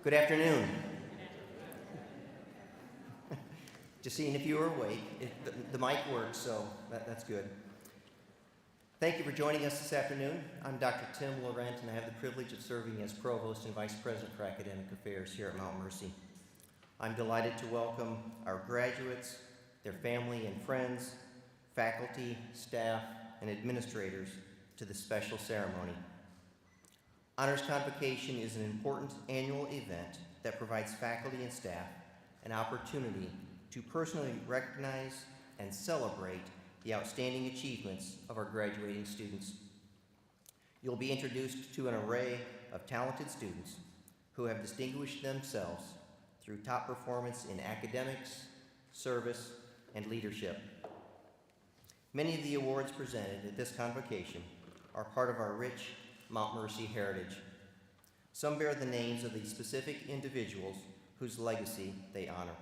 Good afternoon. Just seeing if you were awake. The mic works, so that's good. Thank you for joining us this afternoon. I'm Dr. Tim Laurent, and I have the privilege of serving as Provost and Vice President for Academic Affairs here at Mount Mercy. I'm delighted to welcome our graduates, their family and friends, faculty, staff, and administrators to this special ceremony. Honors Convocation is an important annual event that provides faculty and staff an opportunity to personally recognize and celebrate the outstanding achievements of our graduating students. You'll be introduced to an array of talented students who have distinguished themselves through top performance in academics, service, and leadership. Many of the awards presented at this convocation are part of our rich Mount Mercy heritage. Some bear the names of the specific individuals whose legacy they honor.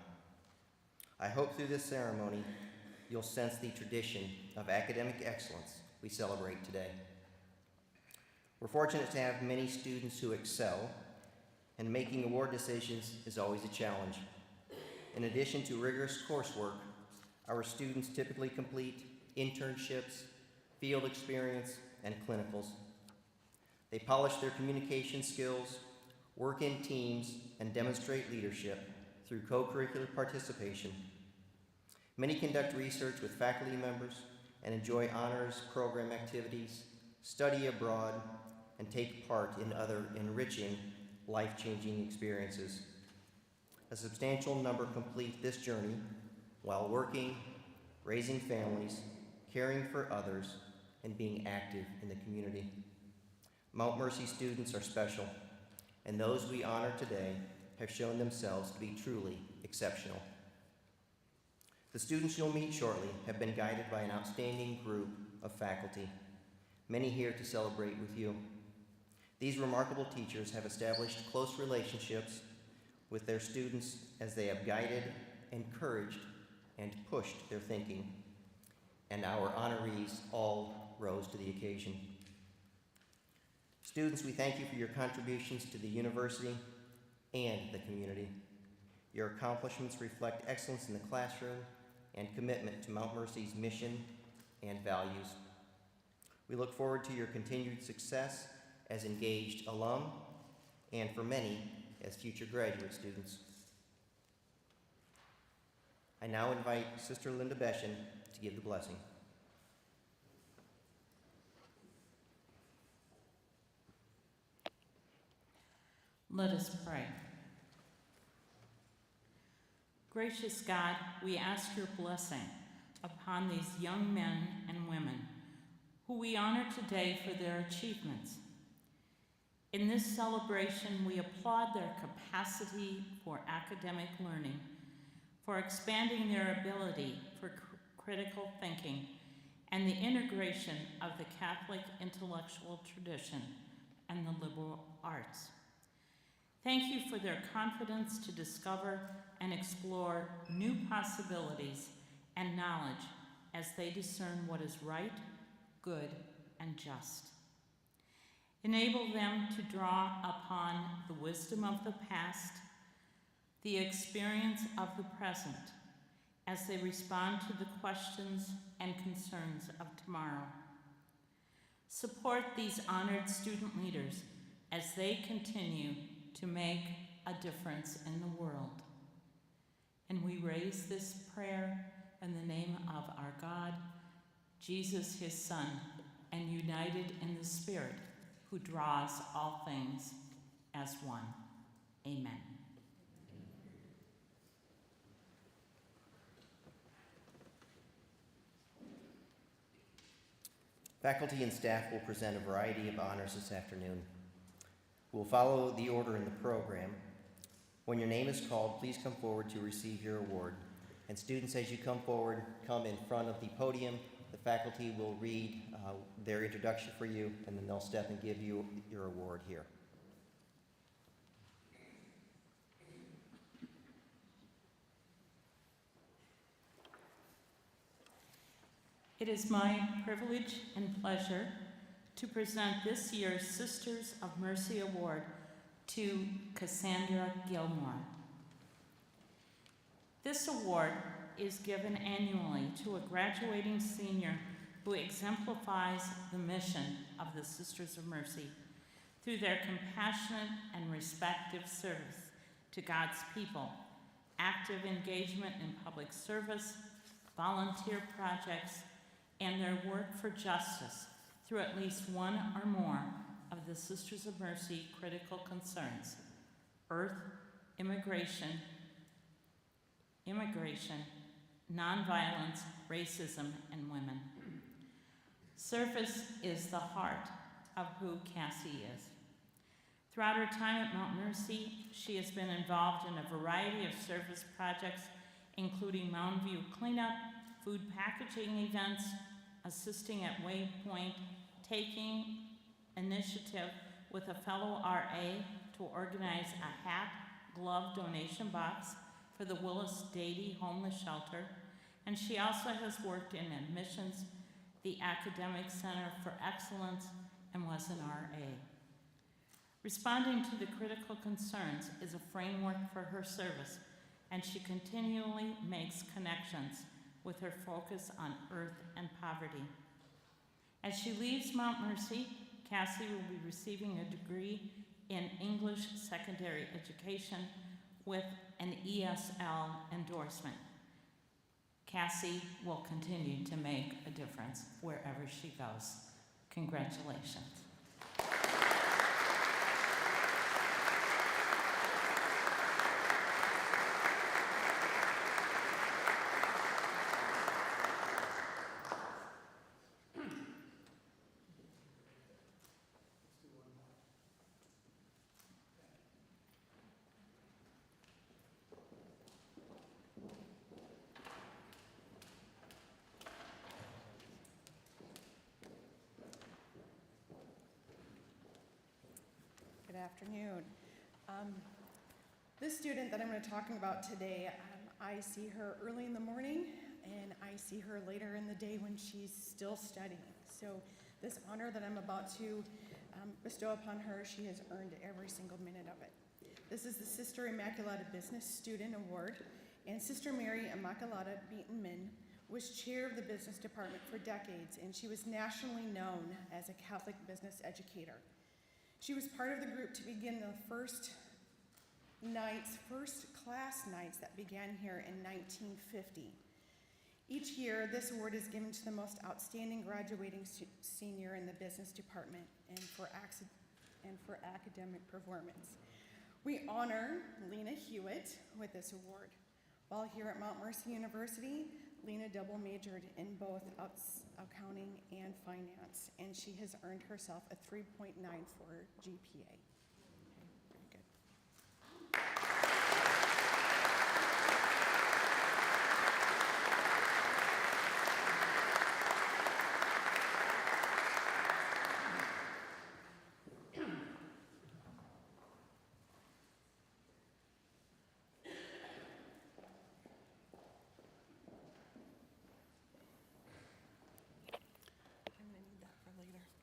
I hope through this ceremony you'll sense the tradition of academic excellence we celebrate today. We're fortunate to have many students who excel, and making award decisions is always a challenge. In addition to rigorous coursework, our students typically complete internships, field experience, and clinicals. They polish their communication skills, work in teams, and demonstrate leadership through co-curricular participation. Many conduct research with faculty members and enjoy honors program activities, study abroad, and take part in other enriching, life-changing experiences. A substantial number complete this journey while working, raising families, caring for others, and being active in the community. Mount Mercy students are special, and those we honor today have shown themselves to be truly exceptional. The students you'll meet shortly have been guided by an outstanding group of faculty, many here to celebrate with you. These remarkable teachers have established close relationships with their students as they have guided, encouraged, and pushed their thinking, and our honorees all rose to the occasion. Students, we thank you for your contributions to the university and the community. Your accomplishments reflect excellence in the classroom and commitment to Mount Mercy's mission and values. We look forward to your continued success as engaged alum and, for many, as future graduate students. I now invite Sister Linda Beshen to give the blessing. Let us pray. Gracious God, we ask your blessing upon these young men and women who we honor today for their achievements. In this celebration, we applaud their capacity for academic learning, for expanding their ability for critical thinking, and the integration of the Catholic intellectual tradition and the liberal arts. Thank you for their confidence to discover and explore new possibilities and knowledge as they discern what is right, good, and just. Enable them to draw upon the wisdom of the past, the experience of the present, as they respond to the questions and concerns of tomorrow. Support these honored student leaders as they continue to make a difference in the world. And we raise this prayer in the name of our God, Jesus, his Son, and united in the Spirit, who draws all things as one. Amen. Faculty and staff will present a variety of honors this afternoon. We'll follow the order in the program. When your name is called, please come forward to receive your award. And students, as you come forward, come in front of the podium. The faculty will read their introduction for you, and then they'll step and give you your award here. It is my privilege and pleasure to present this year's Sisters of Mercy Award to Cassandra Gilmore. This award is given annually to a graduating senior who exemplifies the mission of the Sisters of Mercy through their compassionate and respectful service to God's people, active engagement in public service, volunteer projects, and their work for justice through at least one or more of the Sisters of Mercy critical concerns: earth, immigration, nonviolence, racism, and women. Service is the heart of who Cassie is. Throughout her time at Mount Mercy, she has been involved in a variety of service projects, including Mountain View cleanup, food packaging events, assisting at Waypoint, taking initiative with a fellow RA to organize a hat, glove donation box for the Willis Dady Homeless Shelter, and she also has worked in admissions, the Academic Center for Excellence, and was an RA. Responding to the critical concerns is a framework for her service, and she continually makes connections with her focus on earth and poverty. As she leaves Mount Mercy, Cassie will be receiving a degree in English secondary education with an ESL endorsement. Cassie will continue to make a difference wherever she goes. Congratulations. Good afternoon. This student that I'm going to be talking about today, I see her early in the morning and I see her later in the day when she's still studying. So this honor that I'm about to bestow upon her, she has earned every single minute of it. This is the Sister Immaculata Business Student Award, and Sister Mary Immaculata Beaton-Min was chair of the business department for decades, and she was nationally known as a Catholic business educator. She was part of the group to begin the first class nights that began here in 1950. Each year, this award is given to the most outstanding graduating senior in the business department and for academic performance. We honor Lena Hewitt with this award. While here at Mount Mercy University, Lena double majored in both accounting and finance, and she has earned herself a 3.94 GPA. Very good.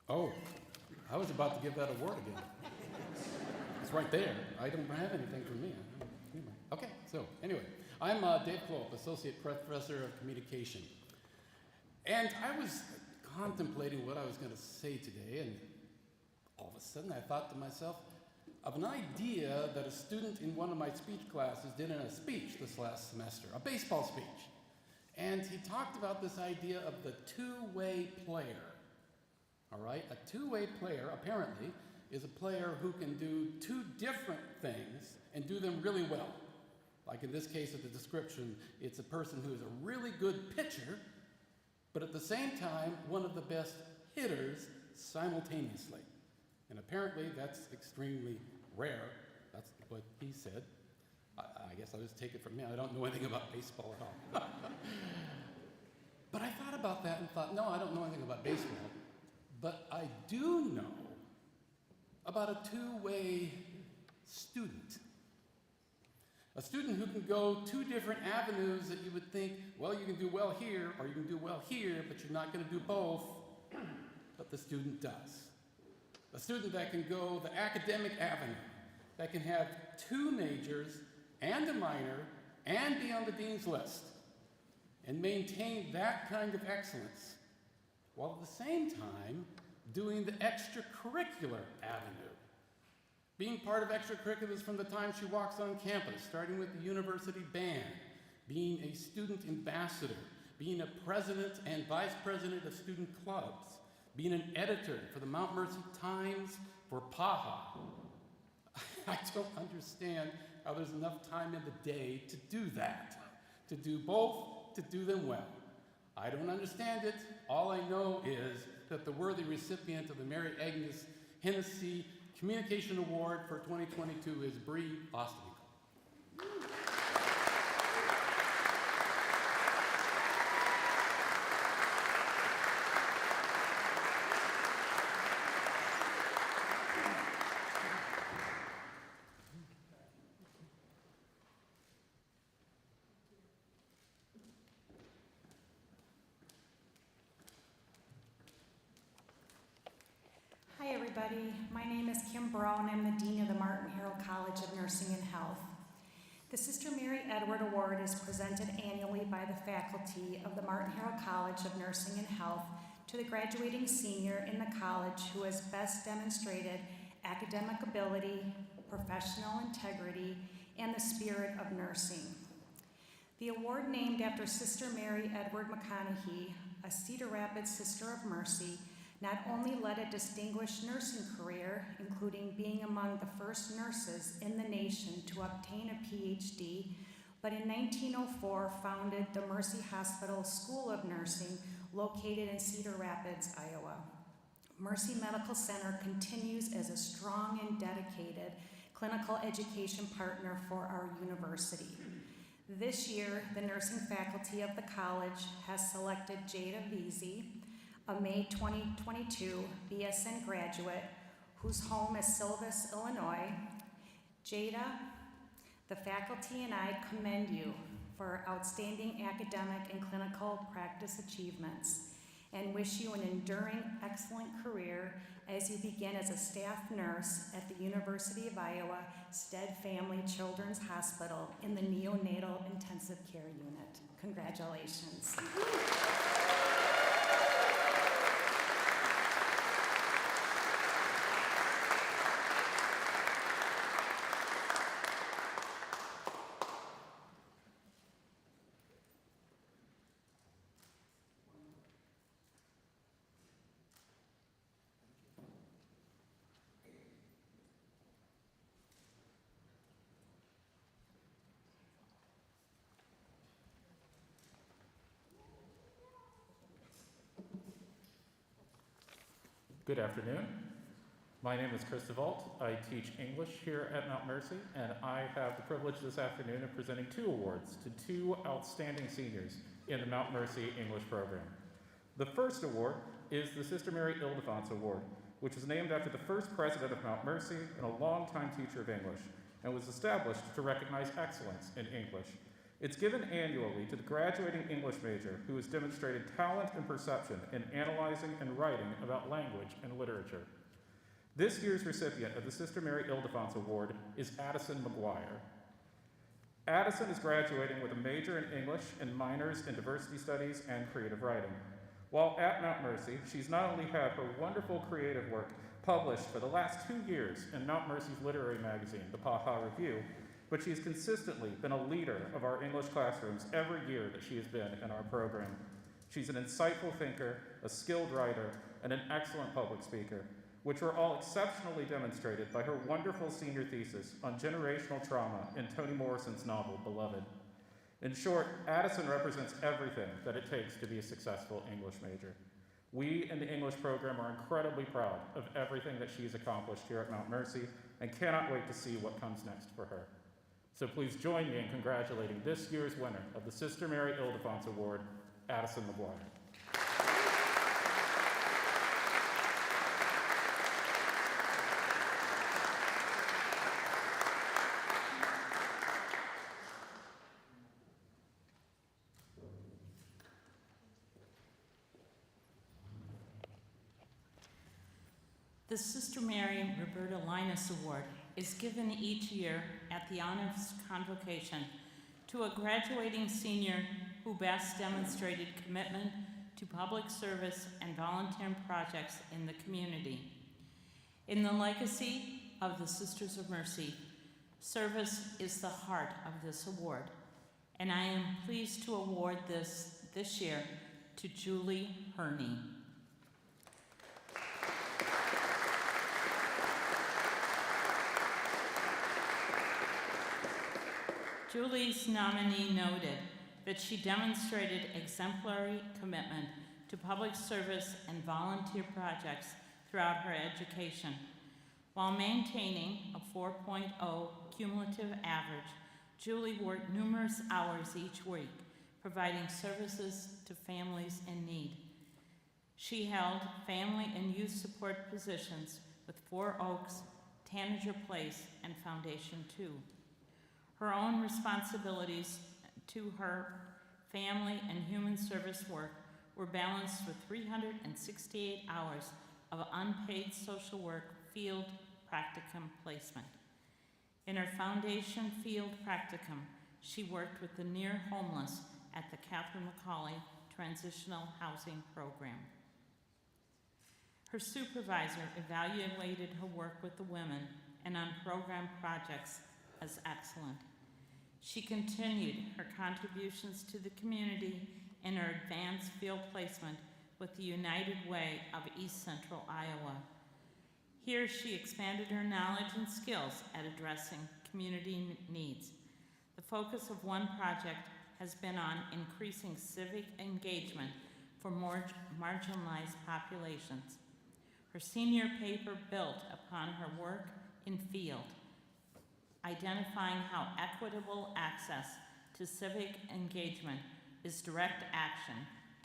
Oh, I was about to give that award again. It's right there. I don't have anything for me. Okay, so anyway, I'm Dave Klopp, Associate Professor of Communication. And I was contemplating what I was going to say today, and all of a sudden I thought to myself of an idea that a student in one of my speech classes did in a speech this last semester, a baseball speech. And he talked about this idea of the two-way player. All right, a two-way player, apparently, is a player who can do two different things and do them really well. Like in this case of the description, it's a person who is a really good pitcher, but at the same time, one of the best hitters simultaneously. And apparently, that's extremely rare. That's what he said. I guess I'll just take it from me. I don't know anything about baseball at all. But I thought about that and thought, no, I don't know anything about baseball. But I do know about a two-way student. A student who can go two different avenues that you would think, well, you can do well here, or you can do well here, but you're not going to do both. But the student does. A student that can go the academic avenue, that can have 2 majors and a minor and be on the dean's list and maintain that kind of excellence while at the same time doing the extracurricular avenue. Being part of extracurriculars from the time she walks on campus, starting with the university band, being a student ambassador, being a president and vice president of student clubs, being an editor for the Mount Mercy Times for PAHA. I don't understand how there's enough time in the day to do that, to do both, to do them well. I don't understand it. All I know is that the worthy recipient of the Mary Agnes Hennessy Communication Award for 2022 is Bree Osterwinkle. Hi everybody, my name is Kim Brown. I'm the Dean of the Martin Harrell College of Nursing and Health. The Sister Mary Edward Award is presented annually by the faculty of the Martin Harrell College of Nursing and Health to the graduating senior in the college who has best demonstrated academic ability, professional integrity, and the spirit of nursing. The award, named after Sister Mary Edward McConaughey, a Cedar Rapids Sister of Mercy, not only led a distinguished nursing career, including being among the first nurses in the nation to obtain a PhD, but in 1904 founded the Mercy Hospital School of Nursing located in Cedar Rapids, Iowa. Mercy Medical Center continues as a strong and dedicated clinical education partner for our university. This year, the nursing faculty of the college has selected Jada Vici, a May 2022 BSN graduate whose home is Silvis, Illinois. Jada, the faculty and I commend you for outstanding academic and clinical practice achievements and wish you an enduring, excellent career as you begin as a staff nurse at the University of Iowa Stead Family Children's Hospital in the Neonatal Intensive Care Unit. Congratulations. Good afternoon. My name is Chris DeVault. I teach English here at Mount Mercy, and I have the privilege this afternoon of presenting 2 awards to 2 outstanding seniors in the Mount Mercy English program. The first award is the Sister Mary Ildefons Award, which was named after the first president of Mount Mercy and a longtime teacher of English, and was established to recognize excellence in English. It's given annually to the graduating English major who has demonstrated talent and perception in analyzing and writing about language and literature. This year's recipient of the Sister Mary Ildefons Award is Addison Mcguire. Addison is graduating with a major in English and minors in diversity studies and creative writing. While at Mount Mercy, she's not only had her wonderful creative work published for the last 2 years in Mount Mercy's literary magazine, the PAHA Review, but she's consistently been a leader of our English classrooms every year that she has been in our program. She's an insightful thinker, a skilled writer, and an excellent public speaker, which were all exceptionally demonstrated by her wonderful senior thesis on generational trauma in Toni Morrison's novel, Beloved. In short, Addison represents everything that it takes to be a successful English major. We in the English program are incredibly proud of everything that she's accomplished here at Mount Mercy and cannot wait to see what comes next for her. So please join me in congratulating this year's winner of the Sister Mary Ildefons Award, Addison Mcguire. The Sister Mary Roberta Linus Award is given each year at the Honors Convocation to a graduating senior who best demonstrated commitment to public service and volunteer projects in the community. In the legacy of the Sisters of Mercy, service is the heart of this award, and I am pleased to award this year to Julie Herney. Julie's nominee noted that she demonstrated exemplary commitment to public service and volunteer projects throughout her education. While maintaining a 4.0 cumulative average, Julie worked numerous hours each week, providing services to families in need. She held family and youth support positions with Four Oaks, Tanager Place, and Foundation 2. Her own responsibilities to her family and human service work were balanced with 368 hours of unpaid social work field practicum placement. In her foundation field practicum, she worked with the near homeless at the Catherine McCauley Transitional Housing Program. Her supervisor evaluated her work with the women and on program projects as excellent. She continued her contributions to the community in her advanced field placement with the United Way of East Central Iowa. Here she expanded her knowledge and skills at addressing community needs. The focus of one project has been on increasing civic engagement for more marginalized populations. Her senior paper built upon her work in field, identifying how equitable access to civic engagement is direct action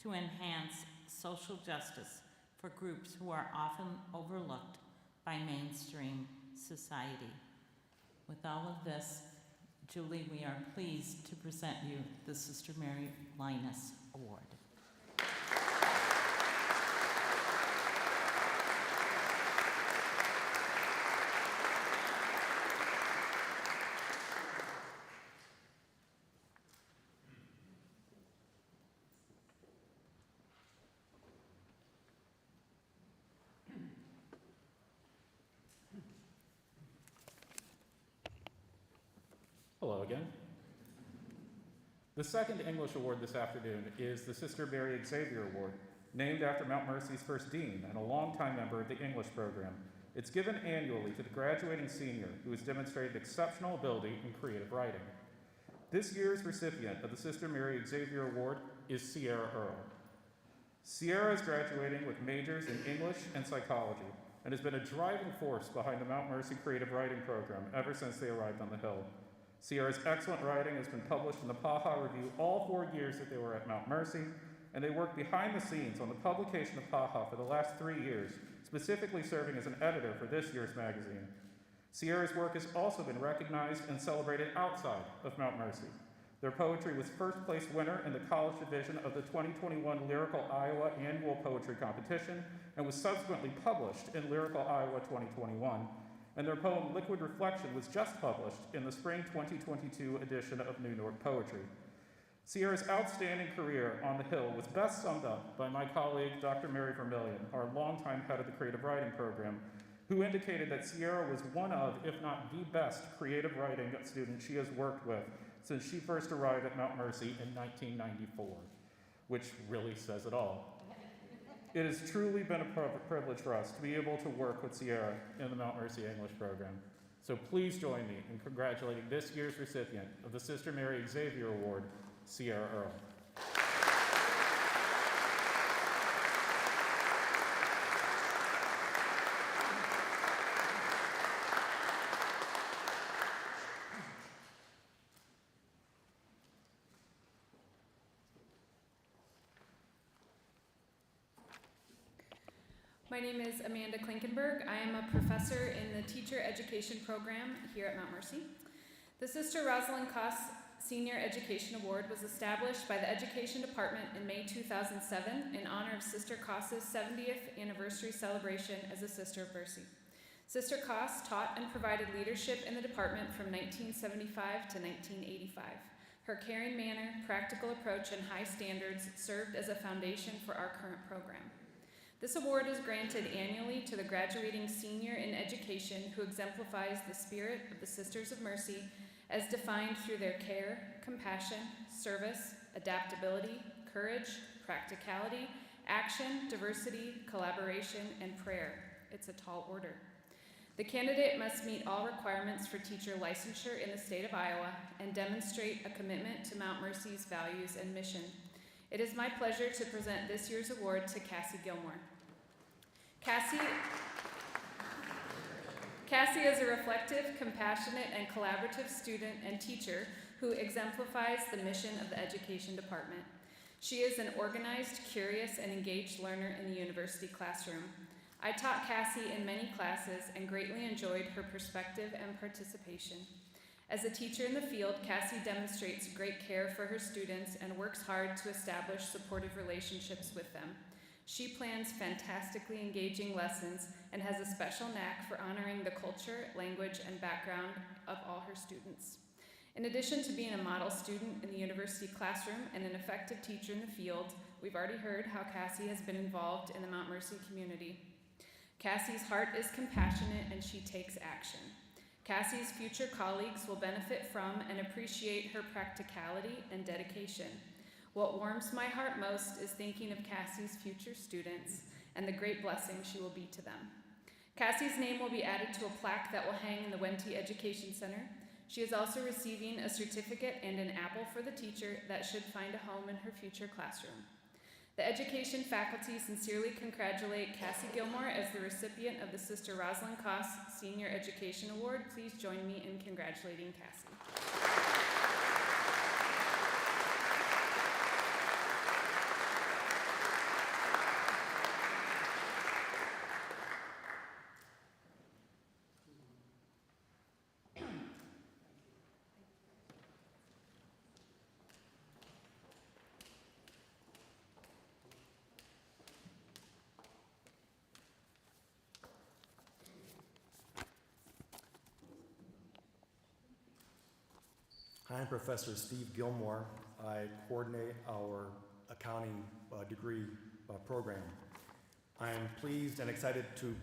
to enhance social justice for groups who are often overlooked by mainstream society. With all of this, Julie, we are pleased to present you the Sister Mary Linus Award. Hello again. The second English award this afternoon is the Sister Mary Xavier Award, named after Mount Mercy's first dean and a longtime member of the English program. It's given annually to the graduating senior who has demonstrated exceptional ability in creative writing. This year's recipient of the Sister Mary Xavier Award is Sierra Earle. Sierra is graduating with majors in English and psychology and has been a driving force behind the Mount Mercy creative writing program ever since they arrived on the Hill. Sierra's excellent writing has been published in the Paha Review all 4 years that they were at Mount Mercy, and they worked behind the scenes on the publication of Paha for the last 3 years, specifically serving as an editor for this year's magazine. Sierra's work has also been recognized and celebrated outside of Mount Mercy. Their poetry was first place winner in the college division of the 2021 Lyrical Iowa Annual Poetry Competition and was subsequently published in Lyrical Iowa 2021. And their poem Liquid Reflection was just published in the spring 2022 edition of New York Poetry. Sierra's outstanding career on the Hill was best summed up by my colleague, Dr. Mary Vermillion, our longtime head of the creative writing program, who indicated that Sierra was one of, if not the best, creative writing student she has worked with since she first arrived at Mount Mercy in 1994, which really says it all. It has truly been a privilege for us to be able to work with Sierra in the Mount Mercy English program. So please join me in congratulating this year's recipient of the Sister Mary Xavier Award, Sierra Earle. My name is Amanda Klinkenberg. I am a professor in the teacher education program here at Mount Mercy. The Sister Rosalyn Coss Senior Education Award was established by the Education Department in May 2007 in honor of Sister Coss's 70th anniversary celebration as a Sister of Mercy. Sister Coss taught and provided leadership in the department from 1975 to 1985. Her caring manner, practical approach, and high standards served as a foundation for our current program. This award is granted annually to the graduating senior in education who exemplifies the spirit of the Sisters of Mercy as defined through their care, compassion, service, adaptability, courage, practicality, action, diversity, collaboration, and prayer. It's a tall order. The candidate must meet all requirements for teacher licensure in the state of Iowa and demonstrate a commitment to Mount Mercy's values and mission. It is my pleasure to present this year's award to Cassie Gilmore. Cassie is a reflective, compassionate, and collaborative student and teacher who exemplifies the mission of the Education Department. She is an organized, curious, and engaged learner in the university classroom. I taught Cassie in many classes and greatly enjoyed her perspective and participation. As a teacher in the field, Cassie demonstrates great care for her students and works hard to establish supportive relationships with them. She plans fantastically engaging lessons and has a special knack for honoring the culture, language, and background of all her students. In addition to being a model student in the university classroom and an effective teacher in the field, we've already heard how Cassie has been involved in the Mount Mercy community. Cassie's heart is compassionate and she takes action. Cassie's future colleagues will benefit from and appreciate her practicality and dedication. What warms my heart most is thinking of Cassie's future students and the great blessing she will be to them. Cassie's name will be added to a plaque that will hang in the Wente Education Center. She is also receiving a certificate and an apple for the teacher that should find a home in her future classroom. The education faculty sincerely congratulate Cassie Gilmore as the recipient of the Sister Rosalyn Coss Senior Education Award. Please join me in congratulating Cassie. Hi, I'm Professor Steve Gilmore. I coordinate our accounting degree program. I am pleased and excited to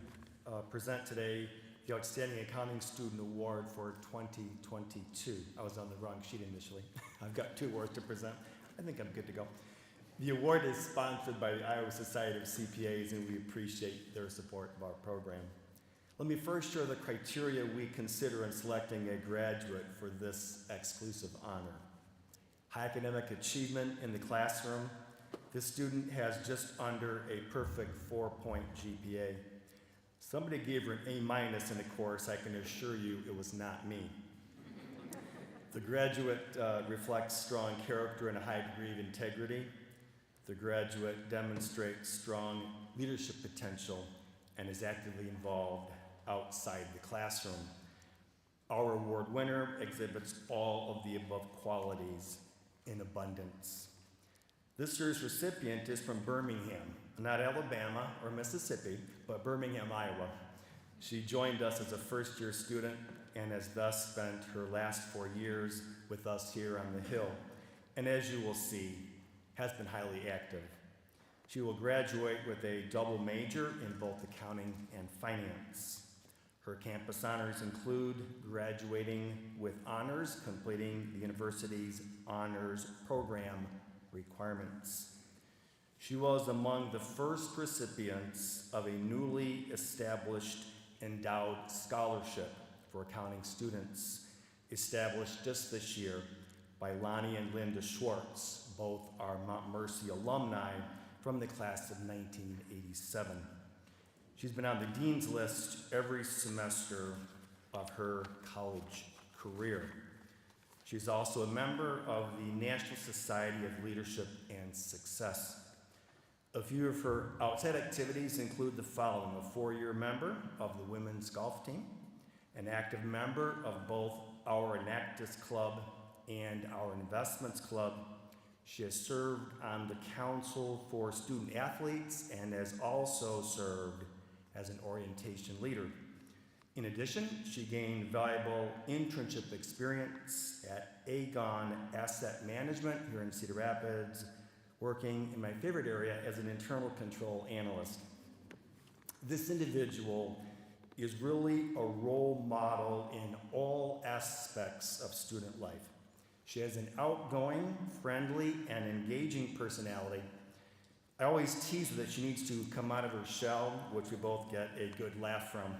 present today the Outstanding Accounting Student Award for 2022. I was on the wrong sheet initially. I've got 2 awards to present. I think I'm good to go. The award is sponsored by the Iowa Society of CPAs, and we appreciate their support of our program. Let me first share the criteria we consider in selecting a graduate for this exclusive honor. High academic achievement in the classroom. This student has just under a perfect 4-point GPA. Somebody gave her an A- in the course. I can assure you it was not me. The graduate reflects strong character and a high degree of integrity. The graduate demonstrates strong leadership potential and is actively involved outside the classroom. Our award winner exhibits all of the above qualities in abundance. This year's recipient is from Birmingham, not Alabama or Mississippi, but Birmingham, Iowa. She joined us as a first-year student and has thus spent her last 4 years with us here on the Hill, and as you will see, has been highly active. She will graduate with a double major in both accounting and finance. Her campus honors include graduating with honors, completing the university's honors program requirements. She was among the first recipients of a newly established endowed scholarship for accounting students, established just this year by Lonnie and Linda Schwartz, both are Mount Mercy alumni from the class of 1987. She's been on the dean's list every semester of her college career. She's also a member of the National Society of Leadership and Success. A few of her outside activities include the following: a 4-year member of the women's golf team, an active member of both our Enactus Club and our Investments Club. She has served on the Council for Student Athletes and has also served as an orientation leader. In addition, she gained valuable internship experience at Aegon Asset Management here in Cedar Rapids, working in my favorite area as an internal control analyst. This individual is really a role model in all aspects of student life. She has an outgoing, friendly, and engaging personality. I always tease her that she needs to come out of her shell, which we both get a good laugh from.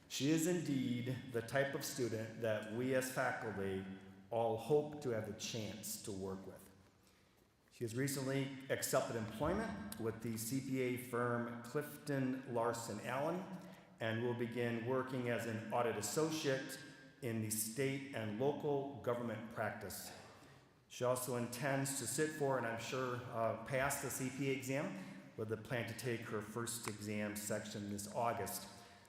She is indeed the type of student that we as faculty all hope to have the chance to work with. She has recently accepted employment with the CPA firm Clifton Larson Allen and will begin working as an audit associate in the state and local government practice. She also intends to sit for, and I'm sure pass the CPA exam, with a plan to take her first exam section this August.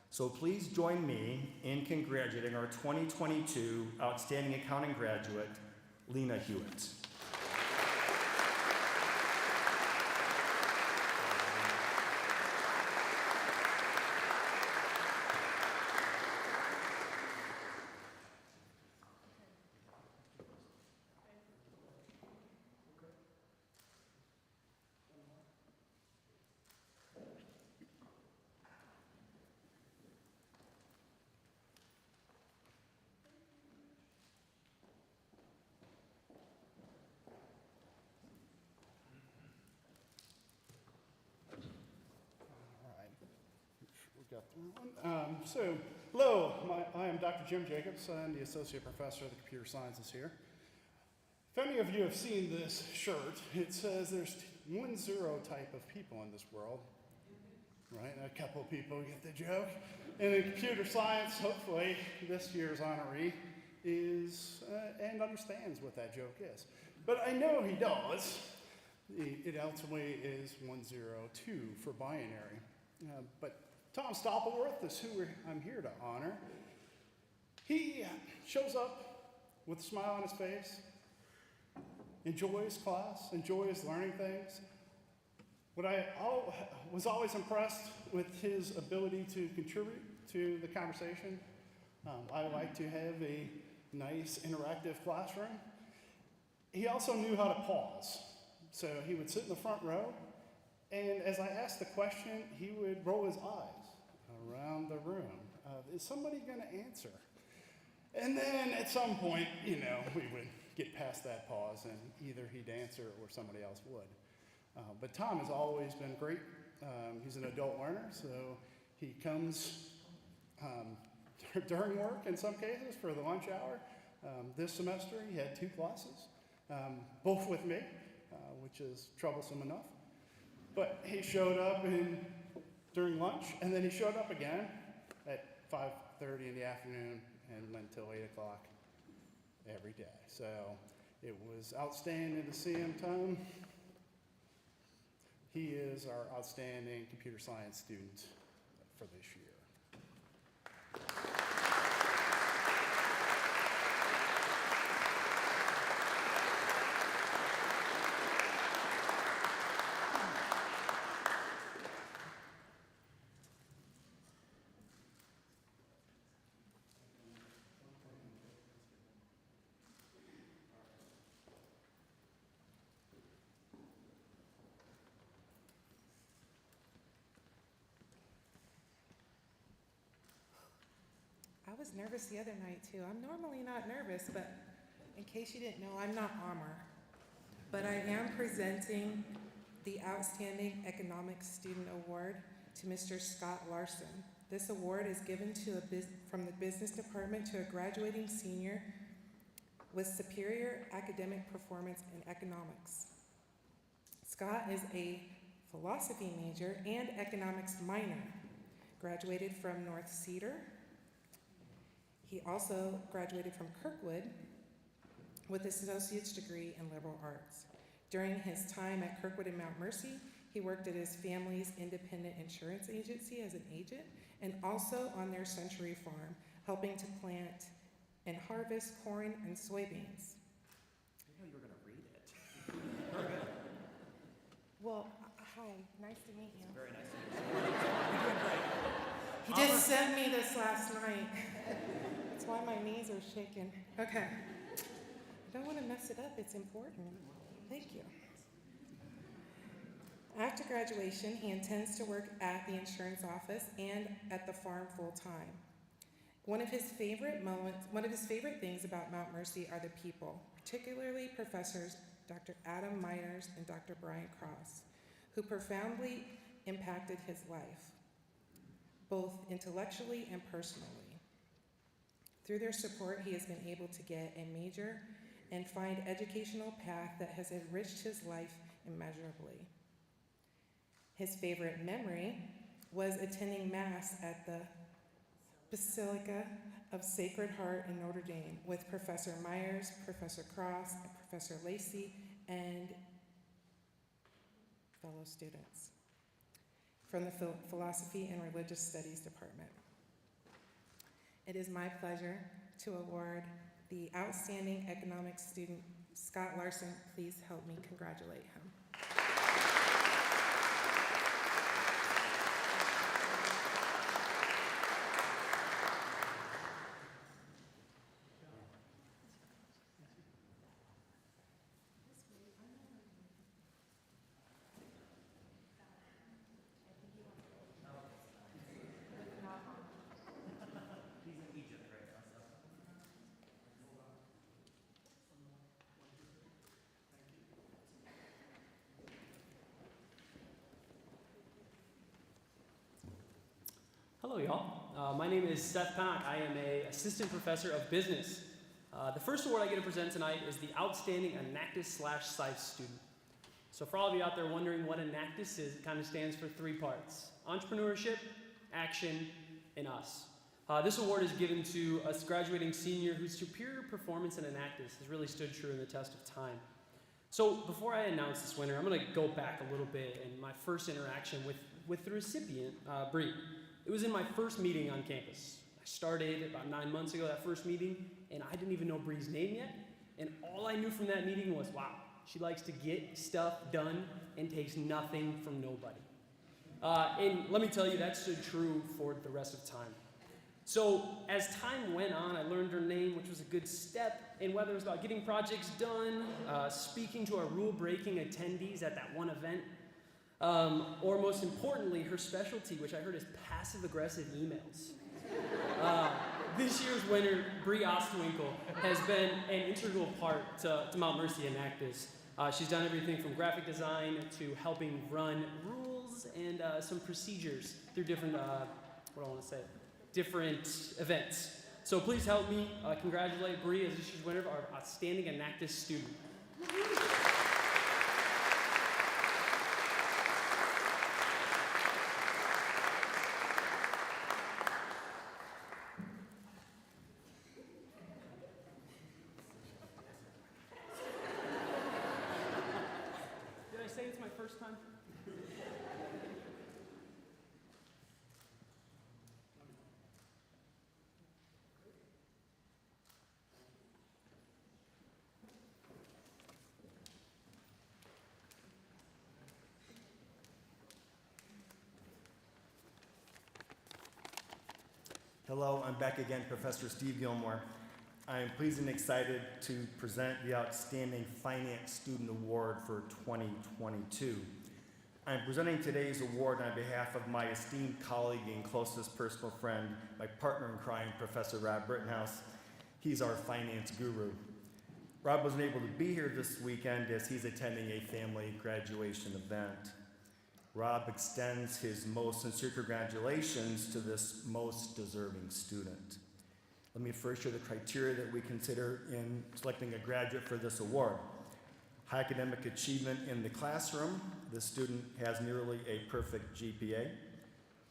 So please join me in congratulating our 2022 Outstanding Accounting graduate, Lena Hewitt. Got that one. Hello, I am Dr. Jim Jacobs. I'm the Associate Professor of the Computer Sciences here. If any of you have seen this shirt, it says there's 10 type of people in this world, right? A couple of people get the joke. And in computer science, hopefully, this year's honoree is and understands what that joke is. But I know he does. It ultimately is 102 for binary. But Tom Stoppelworth is who I'm here to honor. He shows up with a smile on his face, enjoys class, enjoys learning things. What I was always impressed with his ability to contribute to the conversation. I like to have a nice interactive classroom. He also knew how to pause. So he would sit in the front row, and as I asked the question, he would roll his eyes around the room. Is somebody going to answer? And then at some point, we would get past that pause and either he'd answer or somebody else would. But Tom has always been great. He's an adult learner, so he comes during work in some cases for the lunch hour. This semester he had 2 classes, both with me, which is troublesome enough. But he showed up during lunch, and then he showed up again at 5:30 in the afternoon and until 8 o'clock every day. So it was outstanding to see him, Tom. He is our outstanding computer science student for this year. I was nervous the other night too. I'm normally not nervous, but in case you didn't know, I'm not Amr. But I am presenting the Outstanding Economics Student Award to Mr. Scott Larson. This award is given from the business department to a graduating senior with superior academic performance in economics. Scott is a philosophy major and economics minor, graduated from North Cedar. He also graduated from Kirkwood with his associate's degree in liberal arts. During his time at Kirkwood and Mount Mercy, he worked at his family's independent insurance agency as an agent and also on their Century Farm, helping to plant and harvest corn and soybeans. I know you were going to read it. Well, hi, nice to meet you. Very nice to meet you. He just sent me this last night. That's why my knees are shaking. Okay. I don't want to mess it up. It's important. Thank you. After graduation, he intends to work at the insurance office and at the farm full-time. One of his favorite things about Mount Mercy are the people, particularly professors Dr. Adam Myers and Dr. Brian Cross, who profoundly impacted his life, both intellectually and personally. Through their support, he has been able to get a major and find educational path that has enriched his life immeasurably. His favorite memory was attending Mass at the Basilica of Sacred Heart in Notre Dame with Professor Myers, Professor Cross, and Professor Lacey, and fellow students from the Philosophy and Religious Studies Department. It is my pleasure to award the Outstanding Economics student, Scott Larson. Please help me congratulate him. Hello, y'all. My name is Seth Pack. I am an assistant professor of business. The first award I get to present tonight is the Outstanding Enactus/Scythe student. So for all of you out there wondering what Enactus is, it kind of stands for 3 parts: entrepreneurship, action, and us. This award is given to a graduating senior whose superior performance in Enactus has really stood true in the test of time. So before I announce this winner, I'm going to go back a little bit and my first interaction with the recipient, Bree. It was in my first meeting on campus. I started about 9 months ago, that first meeting, and I didn't even know Bree's name yet. And all I knew from that meeting was, wow, she likes to get stuff done and takes nothing from nobody. And let me tell you, that stood true for the rest of time. So as time went on, I learned her name, which was a good step, and whether it was about getting projects done, speaking to our rule-breaking attendees at that one event, or most importantly, her specialty, which I heard is passive-aggressive emails. This year's winner, Bree Ostwinkle, has been an integral part to Mount Mercy Enactus. She's done everything from graphic design to helping run rules and some procedures through different, different events. So please help me congratulate Bree as this year's winner of our Outstanding Enactus student. First time? Hello, I'm back again, Professor Steve Gilmore. I am pleased and excited to present the Outstanding Finance Student Award for 2022. I'm presenting today's award on behalf of my esteemed colleague and closest personal friend, my partner in crime, Professor Rob Rittenhouse. He's our finance guru. Rob wasn't able to be here this weekend as he's attending a family graduation event. Rob extends his most sincere congratulations to this most deserving student. Let me first share the criteria that we consider in selecting a graduate for this award. High academic achievement in the classroom. The student has nearly a perfect GPA.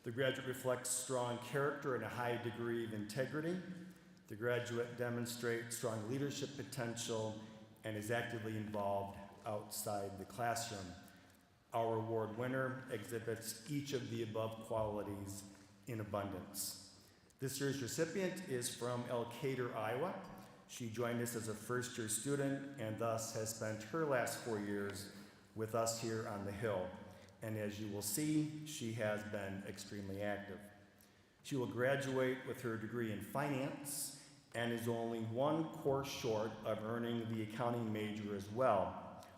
The graduate reflects strong character and a high degree of integrity. The graduate demonstrates strong leadership potential and is actively involved outside the classroom. Our award winner exhibits each of the above qualities in abundance. This year's recipient is from Elkader, Iowa. She joined us as a first-year student and thus has spent her last 4 years with us here on the Hill. And as you will see, she has been extremely active. She will graduate with her degree in finance and is only one course short of earning the accounting major as well.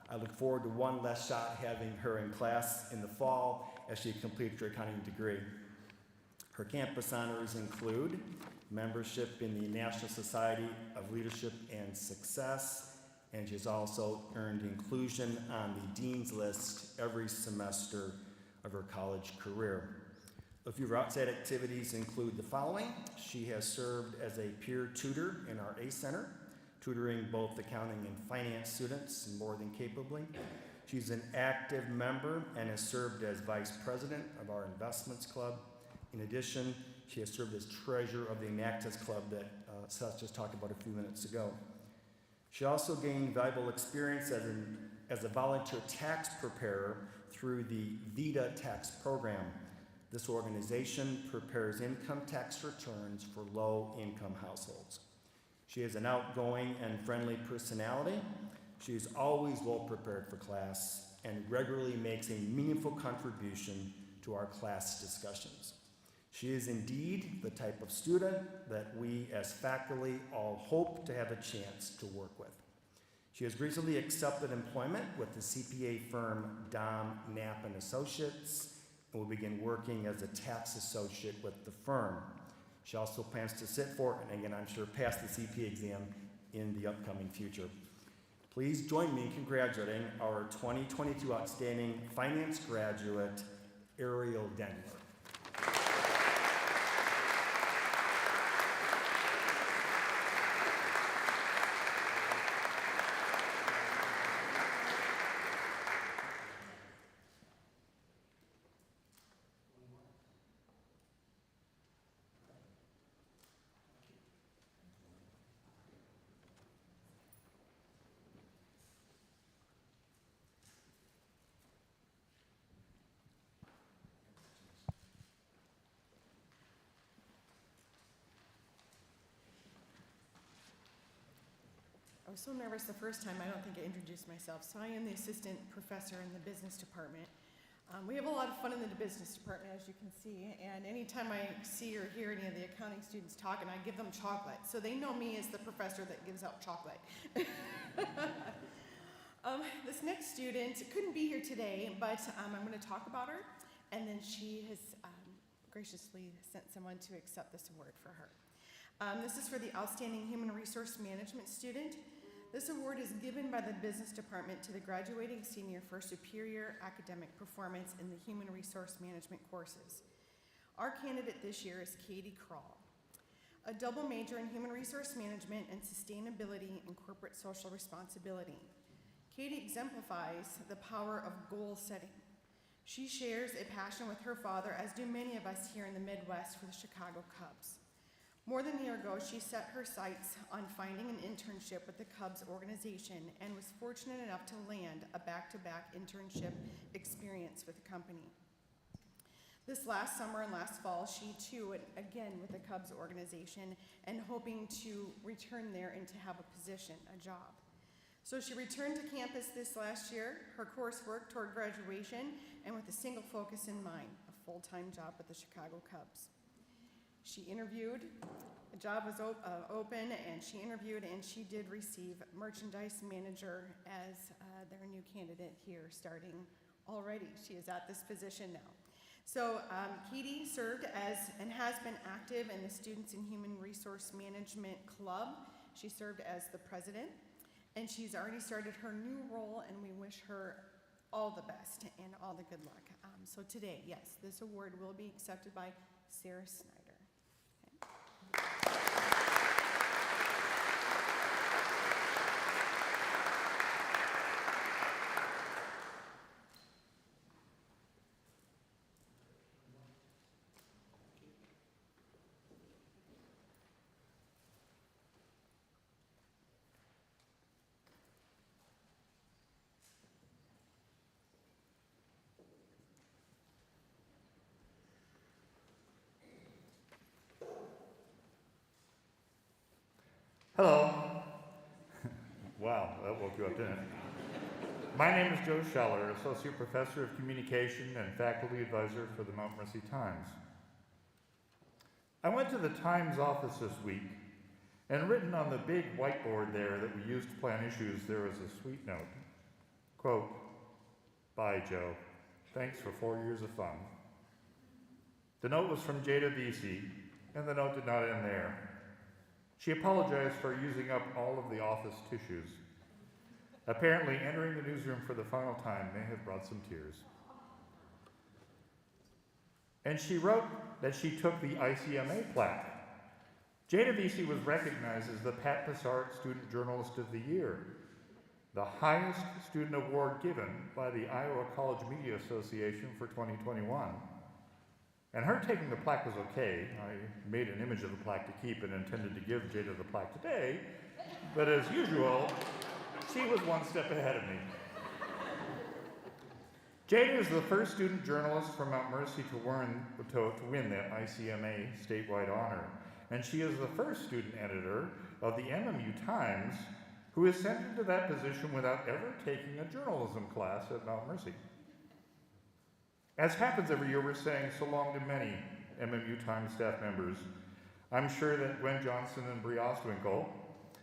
I look forward to one less shot having her in class in the fall as she completes her accounting degree. Her campus honors include membership in the National Society of Leadership and Success, and she's also earned inclusion on the Dean's List every semester of her college career. A few of her outside activities include the following. She has served as a peer tutor in our A Center, tutoring both accounting and finance students more than capably. She's an active member and has served as vice president of our investments club. In addition, she has served as treasurer of the Enactus Club that Seth just talked about a few minutes ago. She also gained valuable experience as a volunteer tax preparer through the VITA tax program. This organization prepares income tax returns for low-income households. She is an outgoing and friendly personality. She is always well prepared for class and regularly makes a meaningful contribution to our class discussions. She is indeed the type of student that we as faculty all hope to have a chance to work with. She has recently accepted employment with the CPA firm Dom Knapp & Associates and will begin working as a tax associate with the firm. She also plans to sit for, and again, I'm sure pass the CPA exam in the upcoming future. Please join me in congratulating our 2022 outstanding finance graduate, Ariel Denver. I was so nervous the first time, I don't think I introduced myself. So I am the assistant professor in the business department. We have a lot of fun in the business department, as you can see, and anytime I see or hear any of the accounting students talking, I give them chocolate. So they know me as the professor that gives out chocolate. This next student couldn't be here today, but I'm going to talk about her, and then she has graciously sent someone to accept this award for her. This is for the Outstanding Human Resource Management student. This award is given by the business department to the graduating senior for superior academic performance in the human resource management courses. Our candidate this year is Katie Kroll, a double major in human resource management and sustainability and corporate social responsibility. Katie exemplifies the power of goal setting. She shares a passion with her father, as do many of us here in the Midwest, for the Chicago Cubs. More than a year ago, she set her sights on finding an internship with the Cubs organization and was fortunate enough to land a back-to-back internship experience with the company. This last summer and last fall, she too went again with the Cubs organization and hoping to return there and to have a position, a job. So she returned to campus this last year, her coursework toward graduation, and with a single focus in mind, a full-time job with the Chicago Cubs. She interviewed, the job was open, and she interviewed, and she did receive merchandise manager as their new candidate here starting already. She is at this position now. So Katie served as and has been active in the Students in Human Resource Management Club. She served as the president, and she's already started her new role, and we wish her all the best and all the good luck. So today, yes, this award will be accepted by Sarah Snyder. Hello. Wow, that woke you up, didn't it? My name is Joe Scheller, Associate Professor of Communication and Faculty Advisor for the Mount Mercy Times. I went to the Times office this week, and written on the big whiteboard there that we used to plan issues, there was a sweet note. Quote, "Bye, Joe. Thanks for 4 years of fun." The note was from Jada Vici, and the note did not end there. She apologized for using up all of the office tissues. Apparently, entering the newsroom for the final time may have brought some tears. And she wrote that she took the ICMA plaque. Jada Vici was recognized as the Pat Passart Student Journalist of the Year, the highest student award given by the Iowa College Media Association for 2021. And her taking the plaque was okay. I made an image of the plaque to keep and intended to give Jada the plaque today, but as usual, she was one step ahead of me. Jada is the first student journalist from Mount Mercy to win the ICMA statewide honor, and she is the first student editor of the MMU Times who is sent into that position without ever taking a journalism class at Mount Mercy. As happens every year, we're saying so long to many MMU Times staff members. I'm sure that Gwen Johnson and Bree Ostwinkle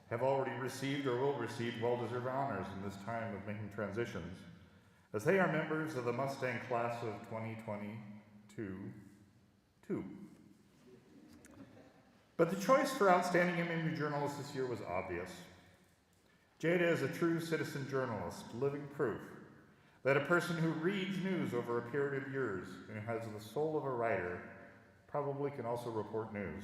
have already received or will receive well-deserved honors in this time of making transitions, as they are members of the Mustang class of 2022. But the choice for outstanding MMU journalist this year was obvious. Jada is a true citizen journalist, living proof that a person who reads news over a period of years and who has the soul of a writer probably can also report news.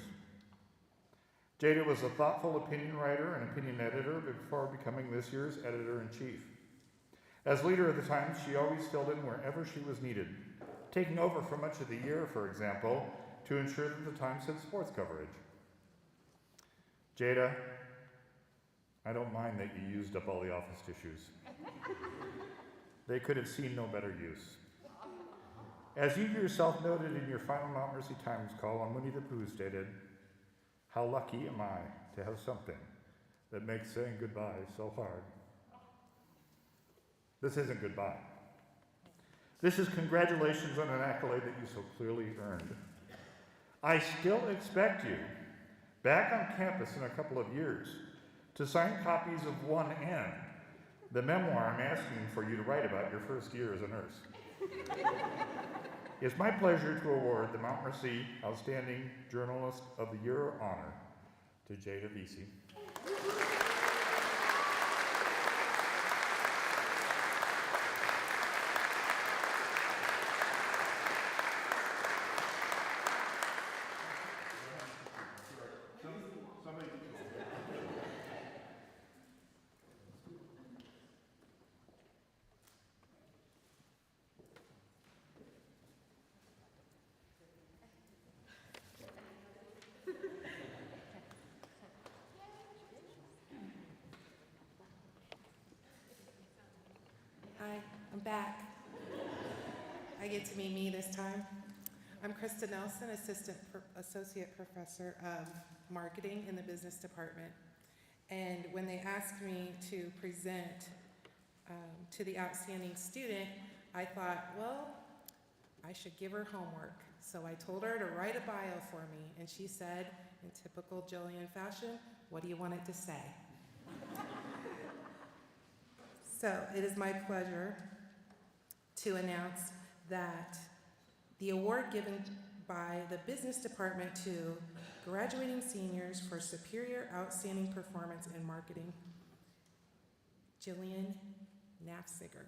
Jada was a thoughtful opinion writer and opinion editor before becoming this year's editor-in-chief. As leader of the Times, she always filled in wherever she was needed, taking over for much of the year, for example, to ensure that the Times had sports coverage. Jada, I don't mind that you used up all the office tissues. They could have seen no better use. As you yourself noted in your final Mount Mercy Times column, Winnie the Pooh stated, "How lucky am I to have something that makes saying goodbye so hard." This isn't goodbye. This is congratulations on an accolade that you so clearly earned. I still expect you back on campus in a couple of years to sign copies of One N, the memoir I'm asking for you to write about your first year as a nurse. It's my pleasure to award the Mount Mercy Outstanding Journalist of the Year honor to Jada Vici. Hi, I'm back. I get to meet me this time. I'm Krista Nelson, Associate Professor of Marketing in the Business Department. And when they asked me to present to the outstanding student, I thought, well, I should give her homework. So I told her to write a bio for me, and she said, in typical Jillian fashion, "What do you want it to say?" So it is my pleasure to announce that the award given by the Business Department to graduating seniors for superior outstanding performance in marketing, Jillian Nafsiger.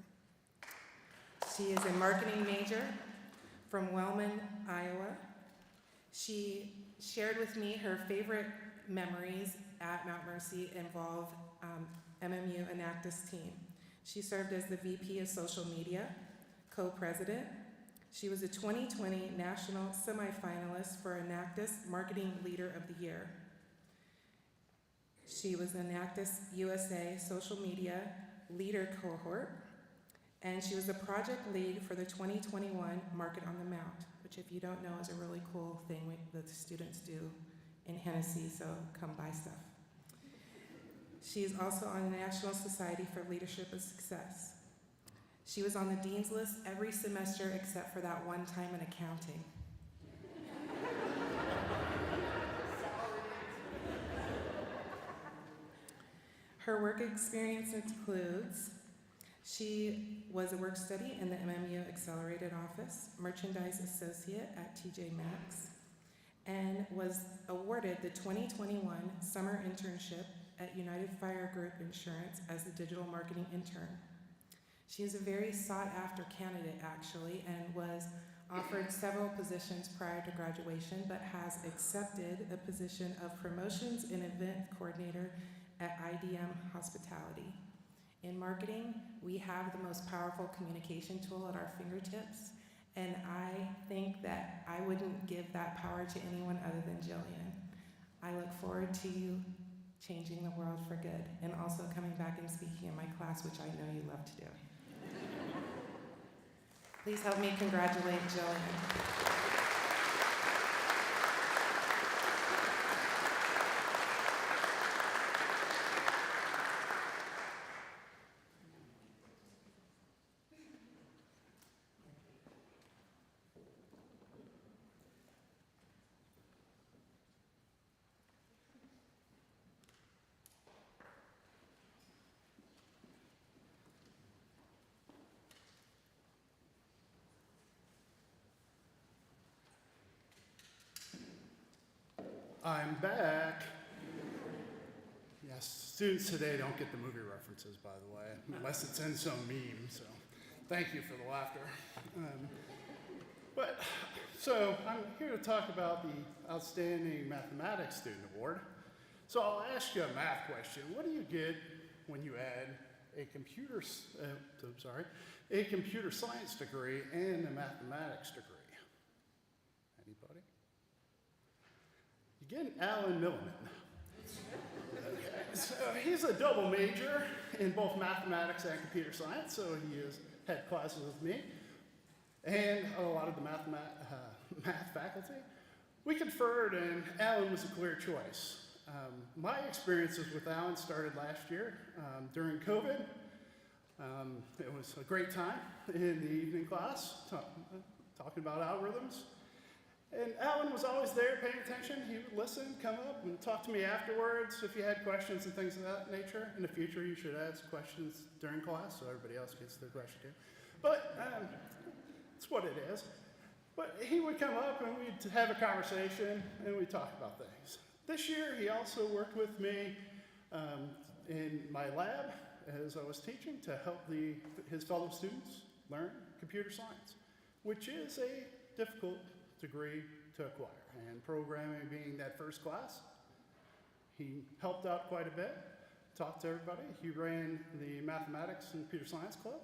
She is a marketing major from Wellman, Iowa. She shared with me her favorite memories at Mount Mercy involve MMU Enactus team. She served as the VP of Social Media, co-president. She was a 2020 national semifinalist for Enactus Marketing Leader of the Year. She was Enactus USA Social Media Leader Cohort, and she was the project lead for the 2021 Market on the Mount, which, if you don't know, is a really cool thing that the students do in Hennessy, so come buy stuff. She is also on the National Society for Leadership and Success. She was on the dean's list every semester except for that one time in accounting. Her work experience includes she was a work study in the MMU Accelerated Office, merchandise associate at TJ Maxx, and was awarded the 2021 summer internship at United Fire Group Insurance as a digital marketing intern. She is a very sought-after candidate, actually, and was offered several positions prior to graduation, but has accepted a position of promotions and event coordinator at IDM Hospitality. In marketing, we have the most powerful communication tool at our fingertips, and I think that I wouldn't give that power to anyone other than Jillian. I look forward to you changing the world for good, and also coming back and speaking in my class, which I know you love to do. Please help me congratulate Jillian. I'm back. Yes, students today don't get the movie references, by the way, unless it's in some meme, so thank you for the laughter. So I'm here to talk about the Outstanding Mathematics Student Award. So I'll ask you a math question. What do you get when you add a computer science degree and a mathematics degree? Anybody? You get an Alan Milliman. Okay, so he's a double major in both mathematics and computer science, so he has had classes with me and a lot of the math faculty. We conferred, and Alan was a clear choice. My experiences with Alan started last year during COVID. It was a great time in the evening class, talking about algorithms. And Alan was always there paying attention. He would listen, come up, and talk to me afterwards if you had questions and things of that nature. In the future, you should ask questions during class so everybody else gets their question too. But it's what it is. But he would come up and we'd have a conversation and we'd talk about things. This year, he also worked with me in my lab as I was teaching to help his fellow students learn computer science, which is a difficult degree to acquire. And programming being that first class, he helped out quite a bit, talked to everybody. He ran the mathematics and computer science club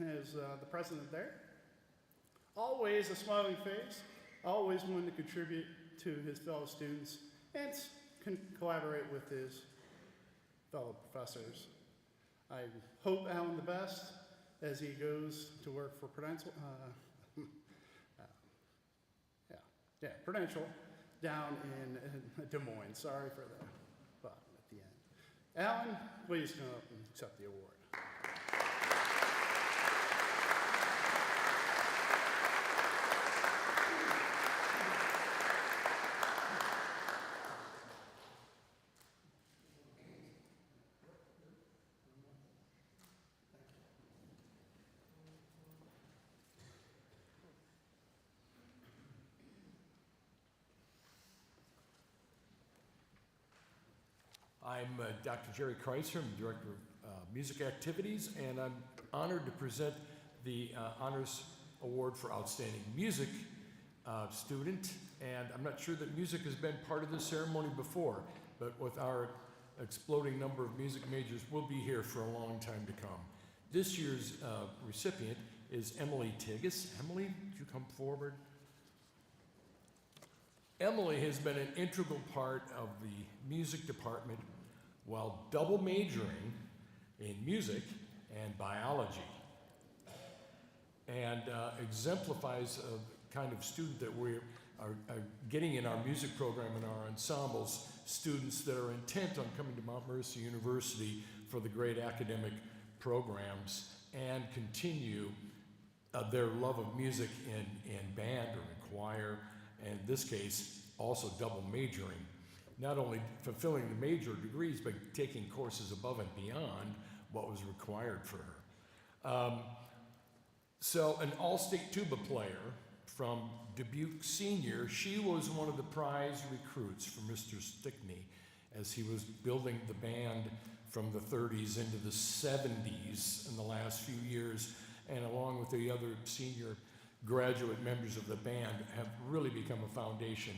as the president there. Always a smiling face, always wanting to contribute to his fellow students and can collaborate with his fellow professors. I hope Alan the best as he goes to work for Prudential. Prudential down in Des Moines. Sorry for the but at the end. Alan, please come up and accept the award. I'm Dr. Jerry Kreitzer. I'm the Director of Music Activities, and I'm honored to present the Honors Award for Outstanding Music Student. And I'm not sure that music has been part of this ceremony before, but with our exploding number of music majors, we'll be here for a long time to come. This year's recipient is Emily Tiggis. Emily, would you come forward? Emily has been an integral part of the music department while double majoring in music and biology, and exemplifies a kind of student that we are getting in our music program and our ensembles, students that are intent on coming to Mount Mercy University for the great academic programs and continue their love of music in band or in choir, and in this case, also double majoring. not only fulfilling the major degrees, but taking courses above and beyond what was required for her. So an all-state tuba player from Dubuque Senior, she was one of the prize recruits for Mr. Stickney as he was building the band from the 30s into the 70s in the last few years, and along with the other senior graduate members of the band have really become a foundation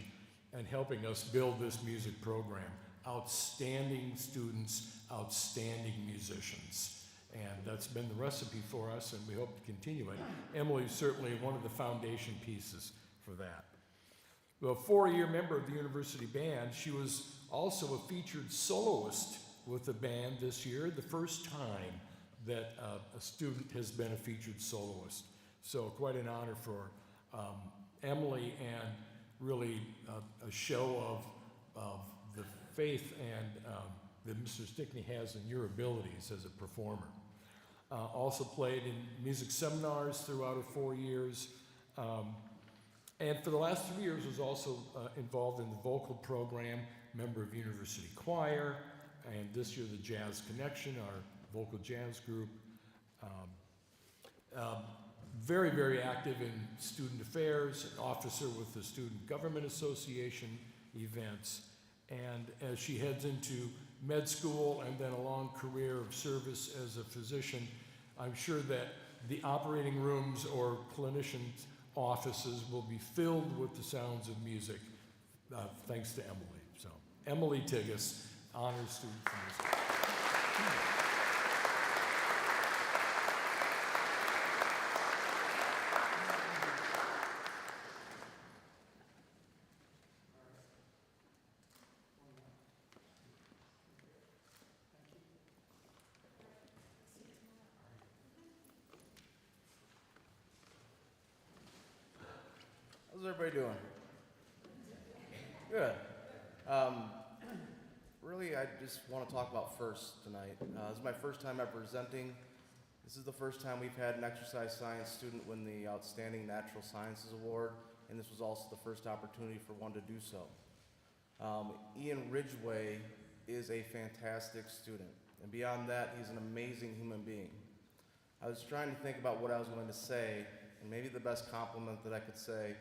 and helping us build this music program. Outstanding students, outstanding musicians. And that's been the recipe for us, and we hope to continue it. Emily's certainly one of the foundation pieces for that. Well, a 4-year member of the university band, she was also a featured soloist with the band this year, the first time that a student has been a featured soloist. So quite an honor for Emily, and really a show of the faith and that Mr. Stickney has in your abilities as a performer. Also played in music seminars throughout her 4 years. And for the last 3 years was also involved in the vocal program, member of University Choir, and this year the Jazz Connection, our vocal jazz group. Very, very active in student affairs, an officer with the Student Government Association events. And as she heads into med school and then a long career of service as a physician, I'm sure that the operating rooms or clinicians' offices will be filled with the sounds of music, thanks to Emily. So, Emily Tiggis, honors student from this. How's everybody doing? Good. Really, I just want to talk about first tonight. This is my first time ever presenting. This is the first time we've had an exercise science student win the Outstanding Natural Sciences Award, and this was also the first opportunity for one to do so. Ian Ridgeway is a fantastic student, and beyond that, he's an amazing human being. I was trying to think about what I was going to say, and maybe the best compliment that I could say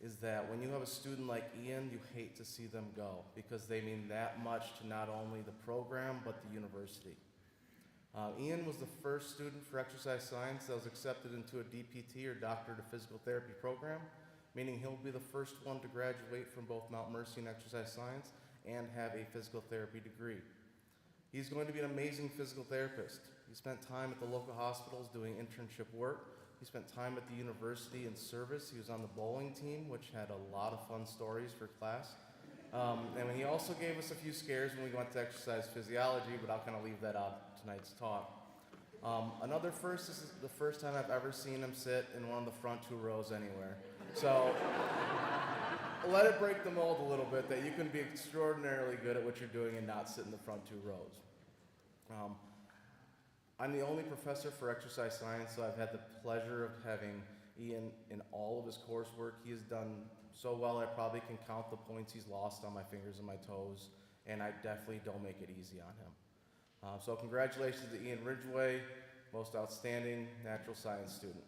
is that when you have a student like Ian, you hate to see them go because they mean that much to not only the program, but the university. Ian was the first student for exercise science that was accepted into a DPT, or Doctor of Physical Therapy program, meaning he'll be the first one to graduate from both Mount Mercy and exercise science and have a physical therapy degree. He's going to be an amazing physical therapist. He spent time at the local hospitals doing internship work. He spent time at the university in service. He was on the bowling team, which had a lot of fun stories for class. And he also gave us a few scares when we went to exercise physiology, but I'll kind of leave that out of tonight's talk. Another first, this is the first time I've ever seen him sit in one of the front 2 rows anywhere. So let it break the mold a little bit that you can be extraordinarily good at what you're doing and not sit in the front 2 rows. I'm the only professor for exercise science, so I've had the pleasure of having Ian in all of his coursework. He has done so well, I probably can count the points he's lost on my fingers and my toes, and I definitely don't make it easy on him. So congratulations to Ian Ridgeway, most outstanding natural science student.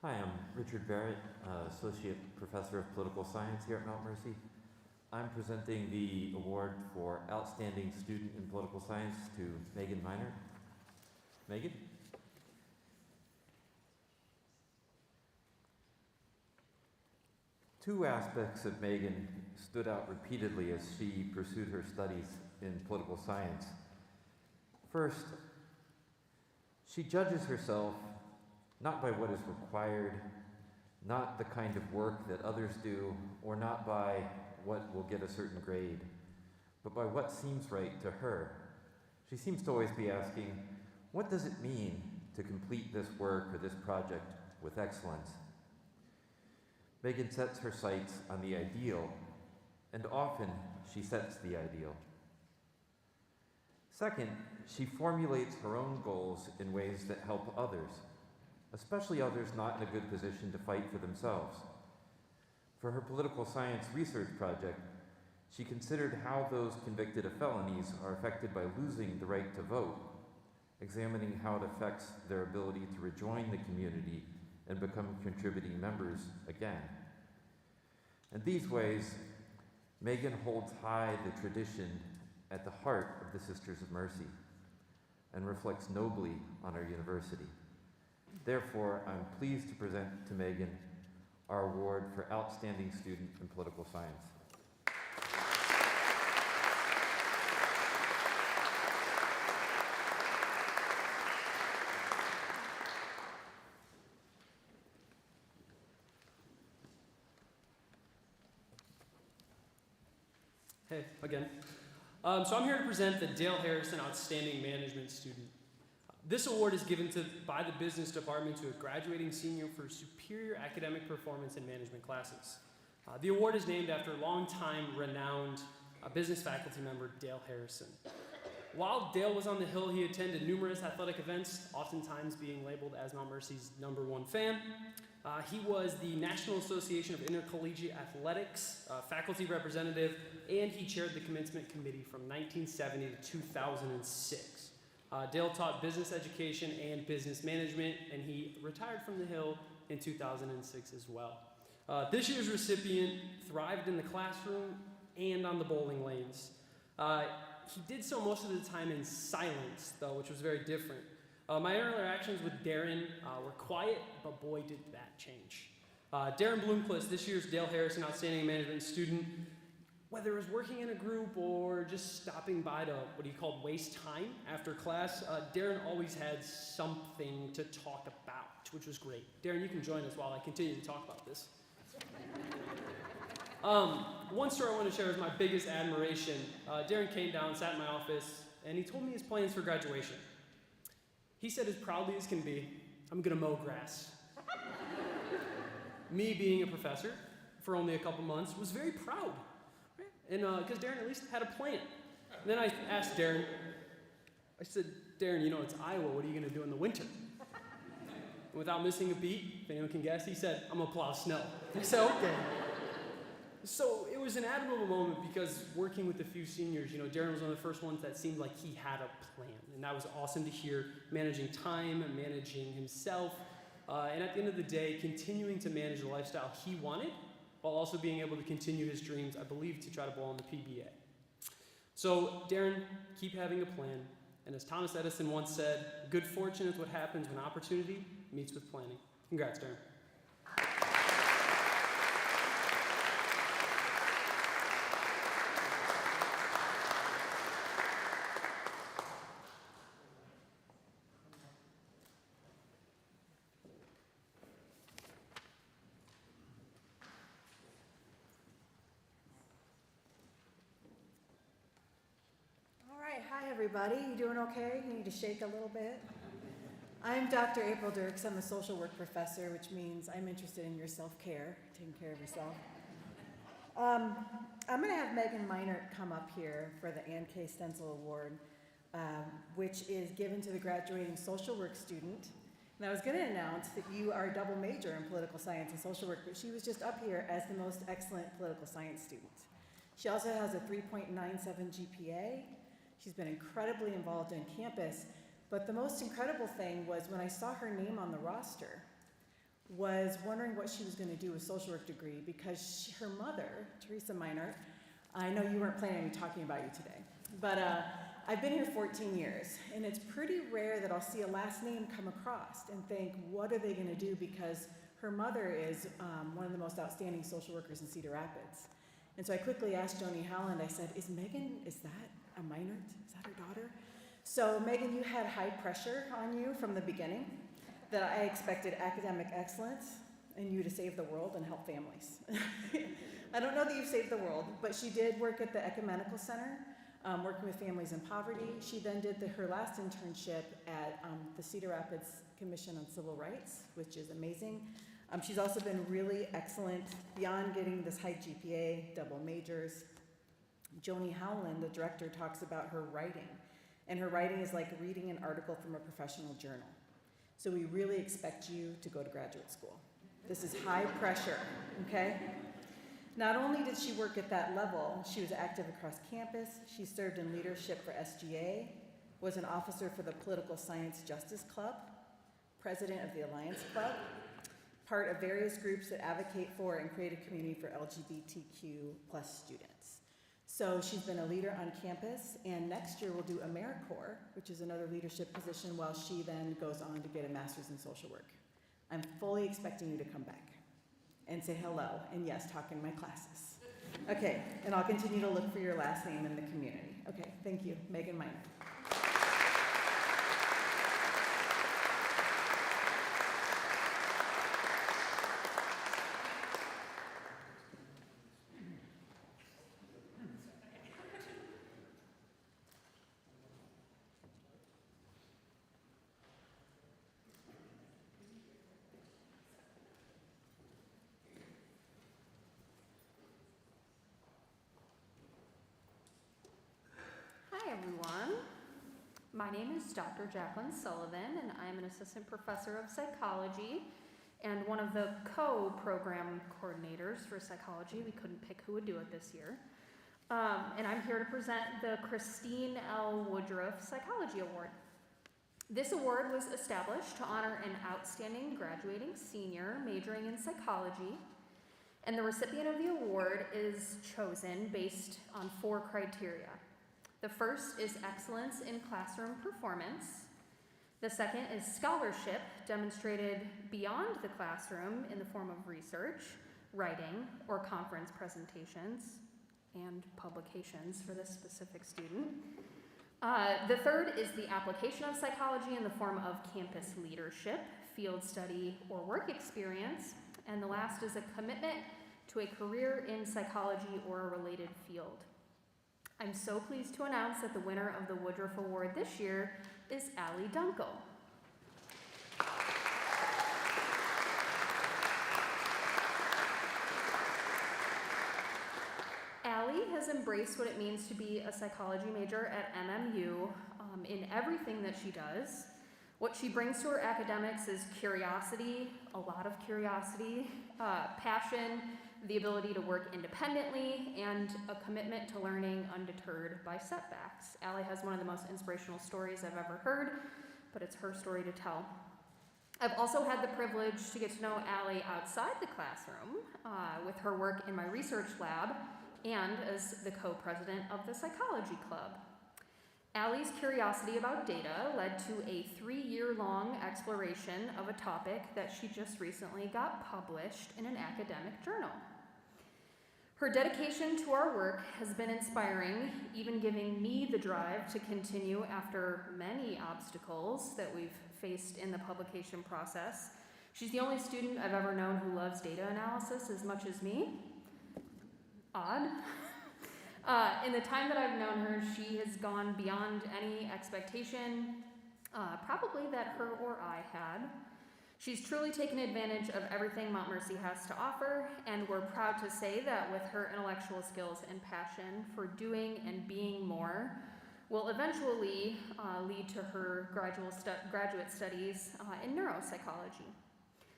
Hi, I'm Richard Barrett, Associate Professor of Political Science here at Mount Mercy. I'm presenting the award for Outstanding Student in Political Science to Megan Miner. Megan? Two aspects of Megan stood out repeatedly as she pursued her studies in political science. First, she judges herself not by what is required, not the kind of work that others do, or not by what will get a certain grade, but by what seems right to her. She seems to always be asking, what does it mean to complete this work or this project with excellence? Megan sets her sights on the ideal, and often she sets the ideal. Second, she formulates her own goals in ways that help others, especially others not in a good position to fight for themselves. For her political science research project, she considered how those convicted of felonies are affected by losing the right to vote, examining how it affects their ability to rejoin the community and become contributing members again. In these ways, Megan holds high the tradition at the heart of the Sisters of Mercy and reflects nobly on our university. Therefore, I'm pleased to present to Megan our award for Outstanding Student in Political Science. Hey, again. So I'm here to present the Dale Harrison Outstanding Management Student. This award is given by the business department to a graduating senior for superior academic performance in management classes. The award is named after longtime renowned business faculty member Dale Harrison. While Dale was on the Hill, he attended numerous athletic events, oftentimes being labeled as Mount Mercy's #1 fan. He was the National Association of Intercollegiate Athletics faculty representative, and he chaired the commencement committee from 1970 to 2006. Dale taught business education and business management, and he retired from the Hill in 2006 as well. This year's recipient thrived in the classroom and on the bowling lanes. He did so most of the time in silence, though, which was very different. My interactions with Darren were quiet, but boy, did that change. Darren Bloomquist, this year's Dale Harrison Outstanding Management Student, whether it was working in a group or just stopping by to what he called waste time after class, Darren always had something to talk about, which was great. Darren, you can join us while I continue to talk about this. One story I want to share is my biggest admiration. Darren came down, sat in my office, and he told me his plans for graduation. He said as proudly as can be, I'm gonna mow grass. Me being a professor for only a couple months was very proud. Right? And because Darren at least had a plan. And then I asked Darren, I said, Darren, you know, it's Iowa, what are you gonna do in the winter? And without missing a beat, if anyone can guess, he said, I'm gonna plow snow. I said, okay. So it was an admirable moment because working with a few seniors, you know, Darren was one of the first ones that seemed like he had a plan. And that was awesome to hear, managing time, managing himself, and at the end of the day, continuing to manage the lifestyle he wanted while also being able to continue his dreams, I believe, to try to bowl in the PBA. So Darren, keep having a plan. And as Thomas Edison once said, good fortune is what happens when opportunity meets with planning. Congrats, Darren. Hi everybody, you doing okay? You need to shake a little bit? I'm Dr. April Dirks. I'm a social work professor, which means I'm interested in your self-care, taking care of yourself. I'm going to have Megan Meinert come up here for the Ann K. Stenzel Award, which is given to the graduating social work student. And I was going to announce that you are a double major in political science and social work, but she was just up here as the most excellent political science student. She also has a 3.97 GPA. She's been incredibly involved in campus, but the most incredible thing was when I saw her name on the roster, was wondering what she was going to do with a social work degree because her mother, Teresa Meinert, I know you weren't planning on me talking about you today, but I've been here 14 years, and it's pretty rare that I'll see a last name come across and think, what are they going to do? Because her mother is one of the most outstanding social workers in Cedar Rapids. And so I quickly asked Joni Howland, I said, is that a Meinert? Is that her daughter? So Megan, you had high pressure on you from the beginning that I expected academic excellence and you to save the world and help families. I don't know that you've saved the world, but she did work at the Ecumenical Center, working with families in poverty. She then did her last internship at the Cedar Rapids Commission on Civil Rights, which is amazing. She's also been really excellent beyond getting this high GPA, double majors. Joni Howland, the director, talks about her writing. And her writing is like reading an article from a professional journal. So we really expect you to go to graduate school. This is high pressure, okay? Not only did she work at that level, she was active across campus. She served in leadership for SGA, was an officer for the Political Science Justice Club, president of the Alliance Club, part of various groups that advocate for and create a community for LGBTQ plus students. So she's been a leader on campus, and next year we'll do AmeriCorps, which is another leadership position, while she then goes on to get a master's in social work. I'm fully expecting you to come back and say hello, and yes, talk in my classes. Okay, and I'll continue to look for your last name in the community. Okay, thank you. Megan Miner. Hi everyone. My name is Dr. Jacqueline Sullivan, and I am an assistant professor of psychology and one of the co-program coordinators for psychology. We couldn't pick who would do it this year. And I'm here to present the Christine L. Woodruff Psychology Award. This award was established to honor an outstanding graduating senior majoring in psychology, and the recipient of the award is chosen based on 4 criteria. The first is excellence in classroom performance. The second is scholarship demonstrated beyond the classroom in the form of research, writing, or conference presentations and publications for this specific student. The third is the application of psychology in the form of campus leadership, field study, or work experience. And the last is a commitment to a career in psychology or a related field. I'm so pleased to announce that the winner of the Woodruff Award this year is Allie Dunkel. Allie has embraced what it means to be a psychology major at MMU in everything that she does. What she brings to her academics is curiosity, a lot of curiosity, passion, the ability to work independently, and a commitment to learning undeterred by setbacks. Allie has one of the most inspirational stories I've ever heard, but it's her story to tell. I've also had the privilege to get to know Allie outside the classroom with her work in my research lab and as the co-president of the psychology club. Allie's curiosity about data led to a 3-year-long exploration of a topic that she just recently got published in an academic journal. Her dedication to our work has been inspiring, even giving me the drive to continue after many obstacles that we've faced in the publication process. She's the only student I've ever known who loves data analysis as much as me. Odd. In the time that I've known her, she has gone beyond any expectation, probably that her or I had. She's truly taken advantage of everything Mount Mercy has to offer, and we're proud to say that with her intellectual skills and passion for doing and being more, will eventually lead to her graduate studies in neuropsychology.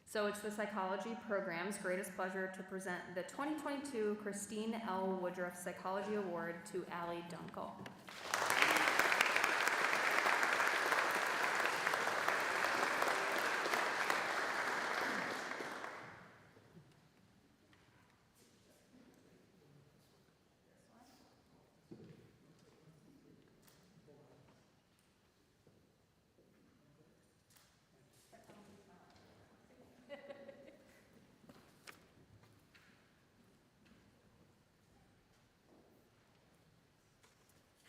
So it's the psychology program's greatest pleasure to present the 2022 Christine L. Woodruff Psychology Award to Allie Dunkel.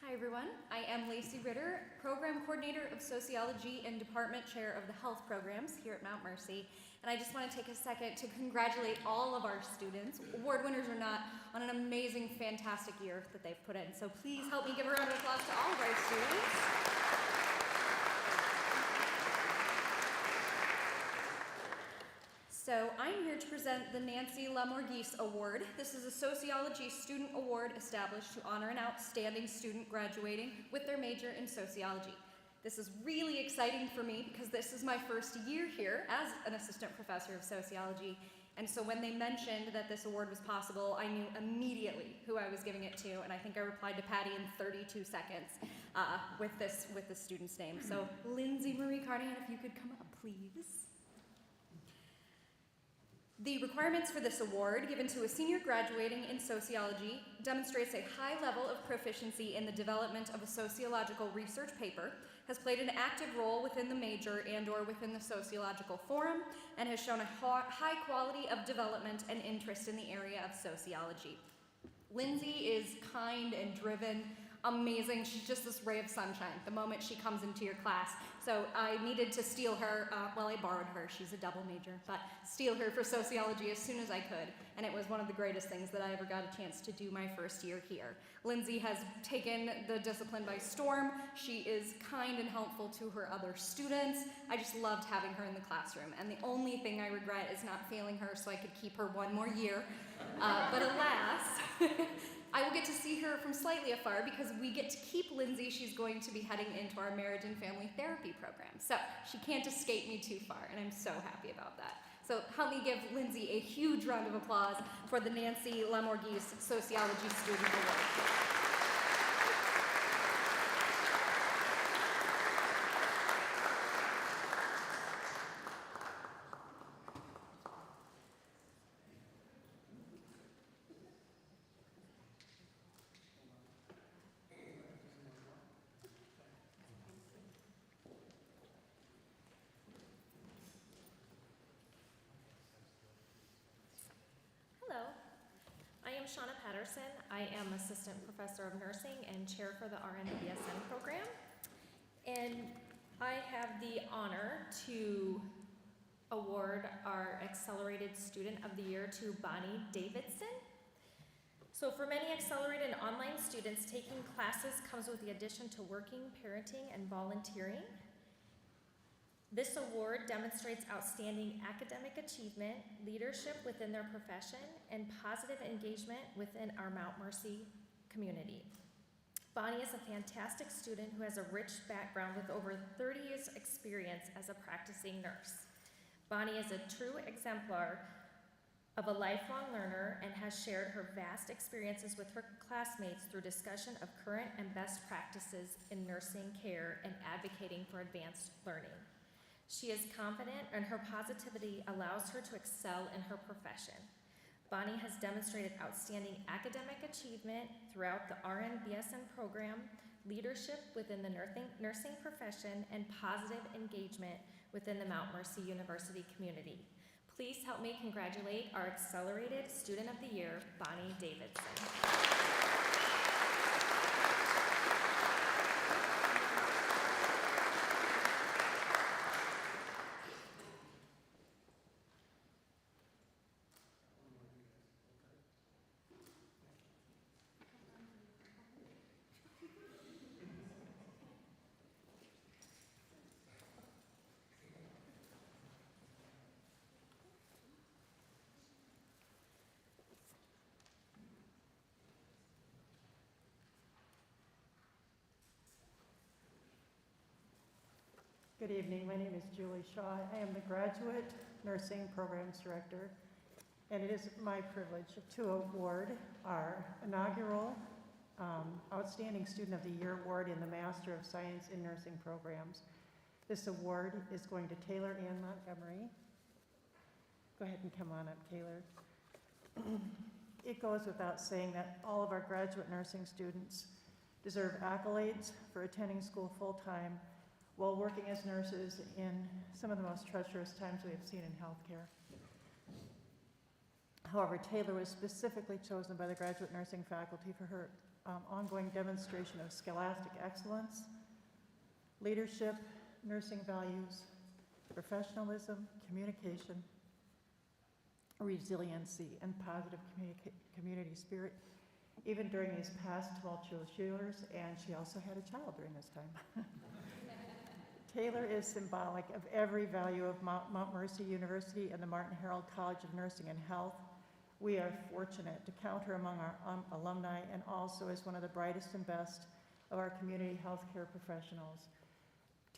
Hi everyone. I am Lacey Ritter, Program Coordinator of Sociology and Department Chair of the Health Programs here at Mount Mercy. And I just want to take a second to congratulate all of our students, award winners or not, on an amazing, fantastic year that they've put in. So please help me give a round of applause to all of our students. So I'm here to present the Nancy Lamorge Award. This is a sociology student award established to honor an outstanding student graduating with their major in sociology. This is really exciting for me because this is my first year here as an assistant professor of sociology. And so when they mentioned that this award was possible, I knew immediately who I was giving it to, and I think I replied to Patty in 32 seconds with the student's name. So Lindsay Marie Carnahan, if you could come up, please. The requirements for this award, given to a senior graduating in sociology, demonstrates a high level of proficiency in the development of a sociological research paper, has played an active role within the major and/or within the sociological forum, and has shown a high quality of development and interest in the area of sociology. Lindsay is kind and driven, amazing. She's just this ray of sunshine the moment she comes into your class. So I needed to steal her, well, I borrowed her, she's a double major, but steal her for sociology as soon as I could. And it was one of the greatest things that I ever got a chance to do my first year here. Lindsay has taken the discipline by storm. She is kind and helpful to her other students. I just loved having her in the classroom. And the only thing I regret is not failing her so I could keep her one more year. But alas, I will get to see her from slightly afar because we get to keep Lindsay. She's going to be heading into our marriage and family therapy program. So she can't escape me too far, and I'm so happy about that. So help me give Lindsay a huge round of applause for the Nancy Lamorge Sociology Student Award. Shauna Patterson. I am Assistant Professor of Nursing and Chair for the RN BSN program. And I have the honor to award our Accelerated Student of the Year to Bonnie Davidson. So for many accelerated online students, taking classes comes with the addition to working, parenting, and volunteering. This award demonstrates outstanding academic achievement, leadership within their profession, and positive engagement within our Mount Mercy community. Bonnie is a fantastic student who has a rich background with over 30 years experience as a practicing nurse. Bonnie is a true exemplar of a lifelong learner and has shared her vast experiences with her classmates through discussion of current and best practices in nursing care and advocating for advanced learning. She is confident, and her positivity allows her to excel in her profession. Bonnie has demonstrated outstanding academic achievement throughout the RN BSN program, leadership within the nursing profession, and positive engagement within the Mount Mercy University community. Please help me congratulate our Accelerated Student of the Year, Bonnie Davidson. Good evening. My name is Julie Shaw. I am the Graduate Nursing Programs Director, and it is my privilege to award our inaugural Outstanding Student of the Year Award in the Master of Science in Nursing Programs. This award is going to Taylor Ann Montgomery. Go ahead and come on up, Taylor. It goes without saying that all of our graduate nursing students deserve accolades for attending school full-time while working as nurses in some of the most treacherous times we have seen in healthcare. However, Taylor was specifically chosen by the graduate nursing faculty for her ongoing demonstration of scholastic excellence, leadership, nursing values, professionalism, communication, resiliency, and positive community spirit, even during these past tumultuous years, and she also had a child during this time. Taylor is symbolic of every value of Mount Mercy University and the Martin Herald College of Nursing and Health. We are fortunate to count her among our alumni and also as one of the brightest and best of our community healthcare professionals.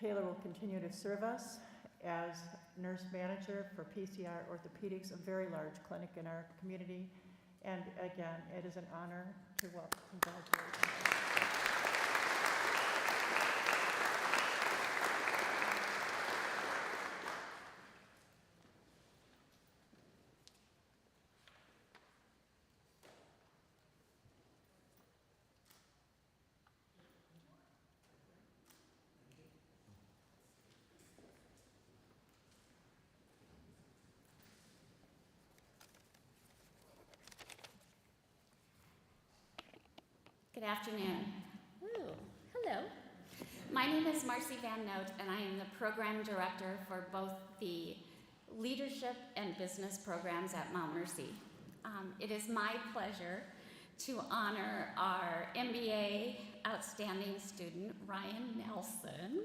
Taylor will continue to serve us as nurse manager for PCR Orthopedics, a very large clinic in our community. And again, it is an honor to welcome. Congratulations. Good afternoon. Ooh, hello. My name is Marcy Van Noot, and I am the program director for both the leadership and business programs at Mount Mercy. It is my pleasure to honor our MBA outstanding student, Ryan Nelson.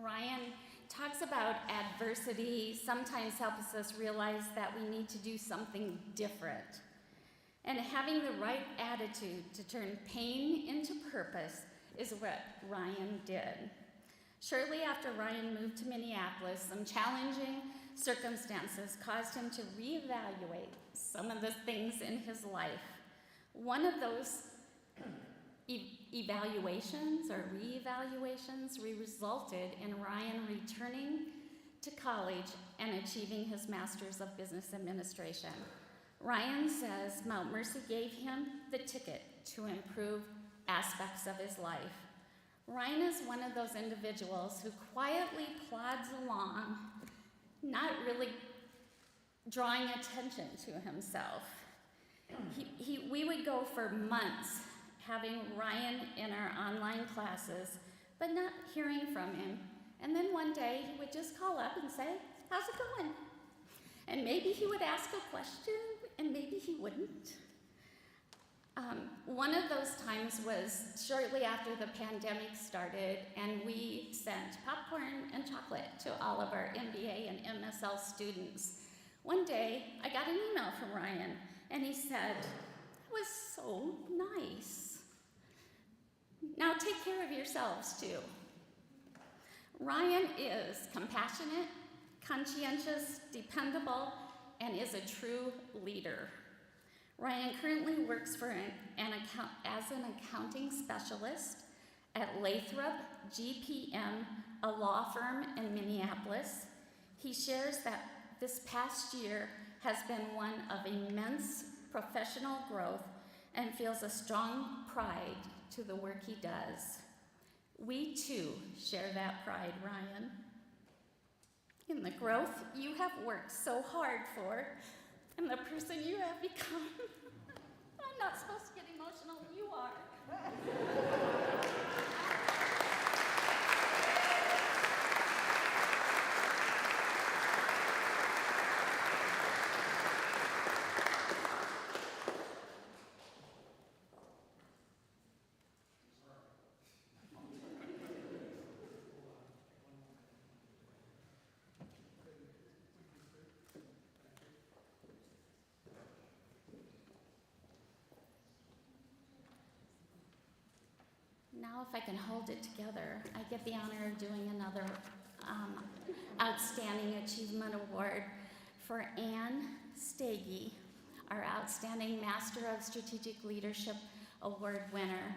Ryan talks about adversity sometimes helps us realize that we need to do something different. And having the right attitude to turn pain into purpose is what Ryan did. Shortly after Ryan moved to Minneapolis, some challenging circumstances caused him to reevaluate some of the things in his life. One of those evaluations or reevaluations resulted in Ryan returning to college and achieving his Master's of Business Administration. Ryan says Mount Mercy gave him the ticket to improve aspects of his life. Ryan is one of those individuals who quietly plods along, not really drawing attention to himself. We would go for months having Ryan in our online classes, but not hearing from him. And then one day he would just call up and say, "How's it going?" And maybe he would ask a question, and maybe he wouldn't. One of those times was shortly after the pandemic started, and we sent popcorn and chocolate to all of our MBA and MSL students. One day, I got an email from Ryan, and he said, "It was so nice. Now take care of yourselves too." Ryan is compassionate, conscientious, dependable, and is a true leader. Ryan currently works for as an accounting specialist at Lathrop GPM, a law firm in Minneapolis. He shares that this past year has been one of immense professional growth and feels a strong pride to the work he does. We too share that pride, Ryan. In the growth you have worked so hard for, and the person you have become. I'm not supposed to get emotional, you are. Now if I can hold it together, I get the honor of doing another Outstanding Achievement Award for Ann Stegey, our Outstanding Master of Strategic Leadership Award winner.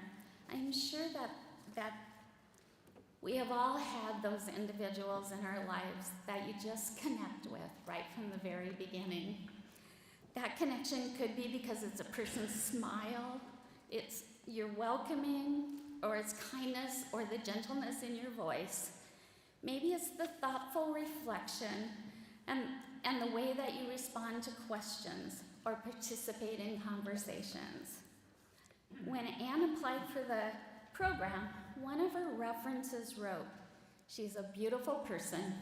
I'm sure that we have all had those individuals in our lives that you just connect with right from the very beginning. That connection could be because it's a person's smile, it's your welcoming, or it's kindness or the gentleness in your voice. Maybe it's the thoughtful reflection and the way that you respond to questions, or participate in conversations. When Anne applied for the program, one of her references wrote, "She's a beautiful person,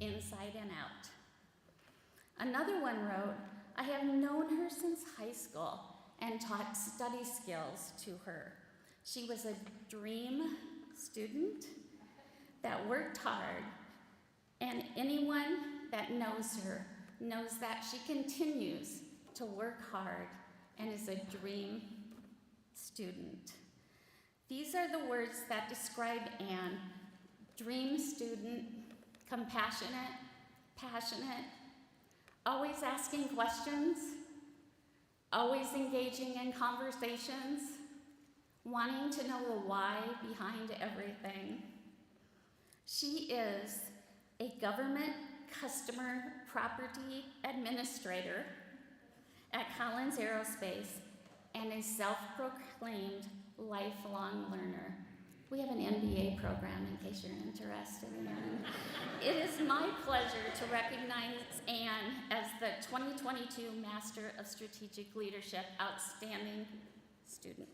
inside and out." Another one wrote, "I have known her since high school and taught study skills to her. She was a dream student that worked hard, and anyone that knows her knows that she continues to work hard and is a dream student." These are the words that describe Anne: dream student, compassionate, passionate, always asking questions, always engaging in conversations, wanting to know the why behind everything. She is a government customer property administrator at Collins Aerospace and a self-proclaimed lifelong learner. We have an MBA program in case you're interested in it. It is my pleasure to recognize Anne as the 2022 Master of Strategic Leadership Outstanding Student.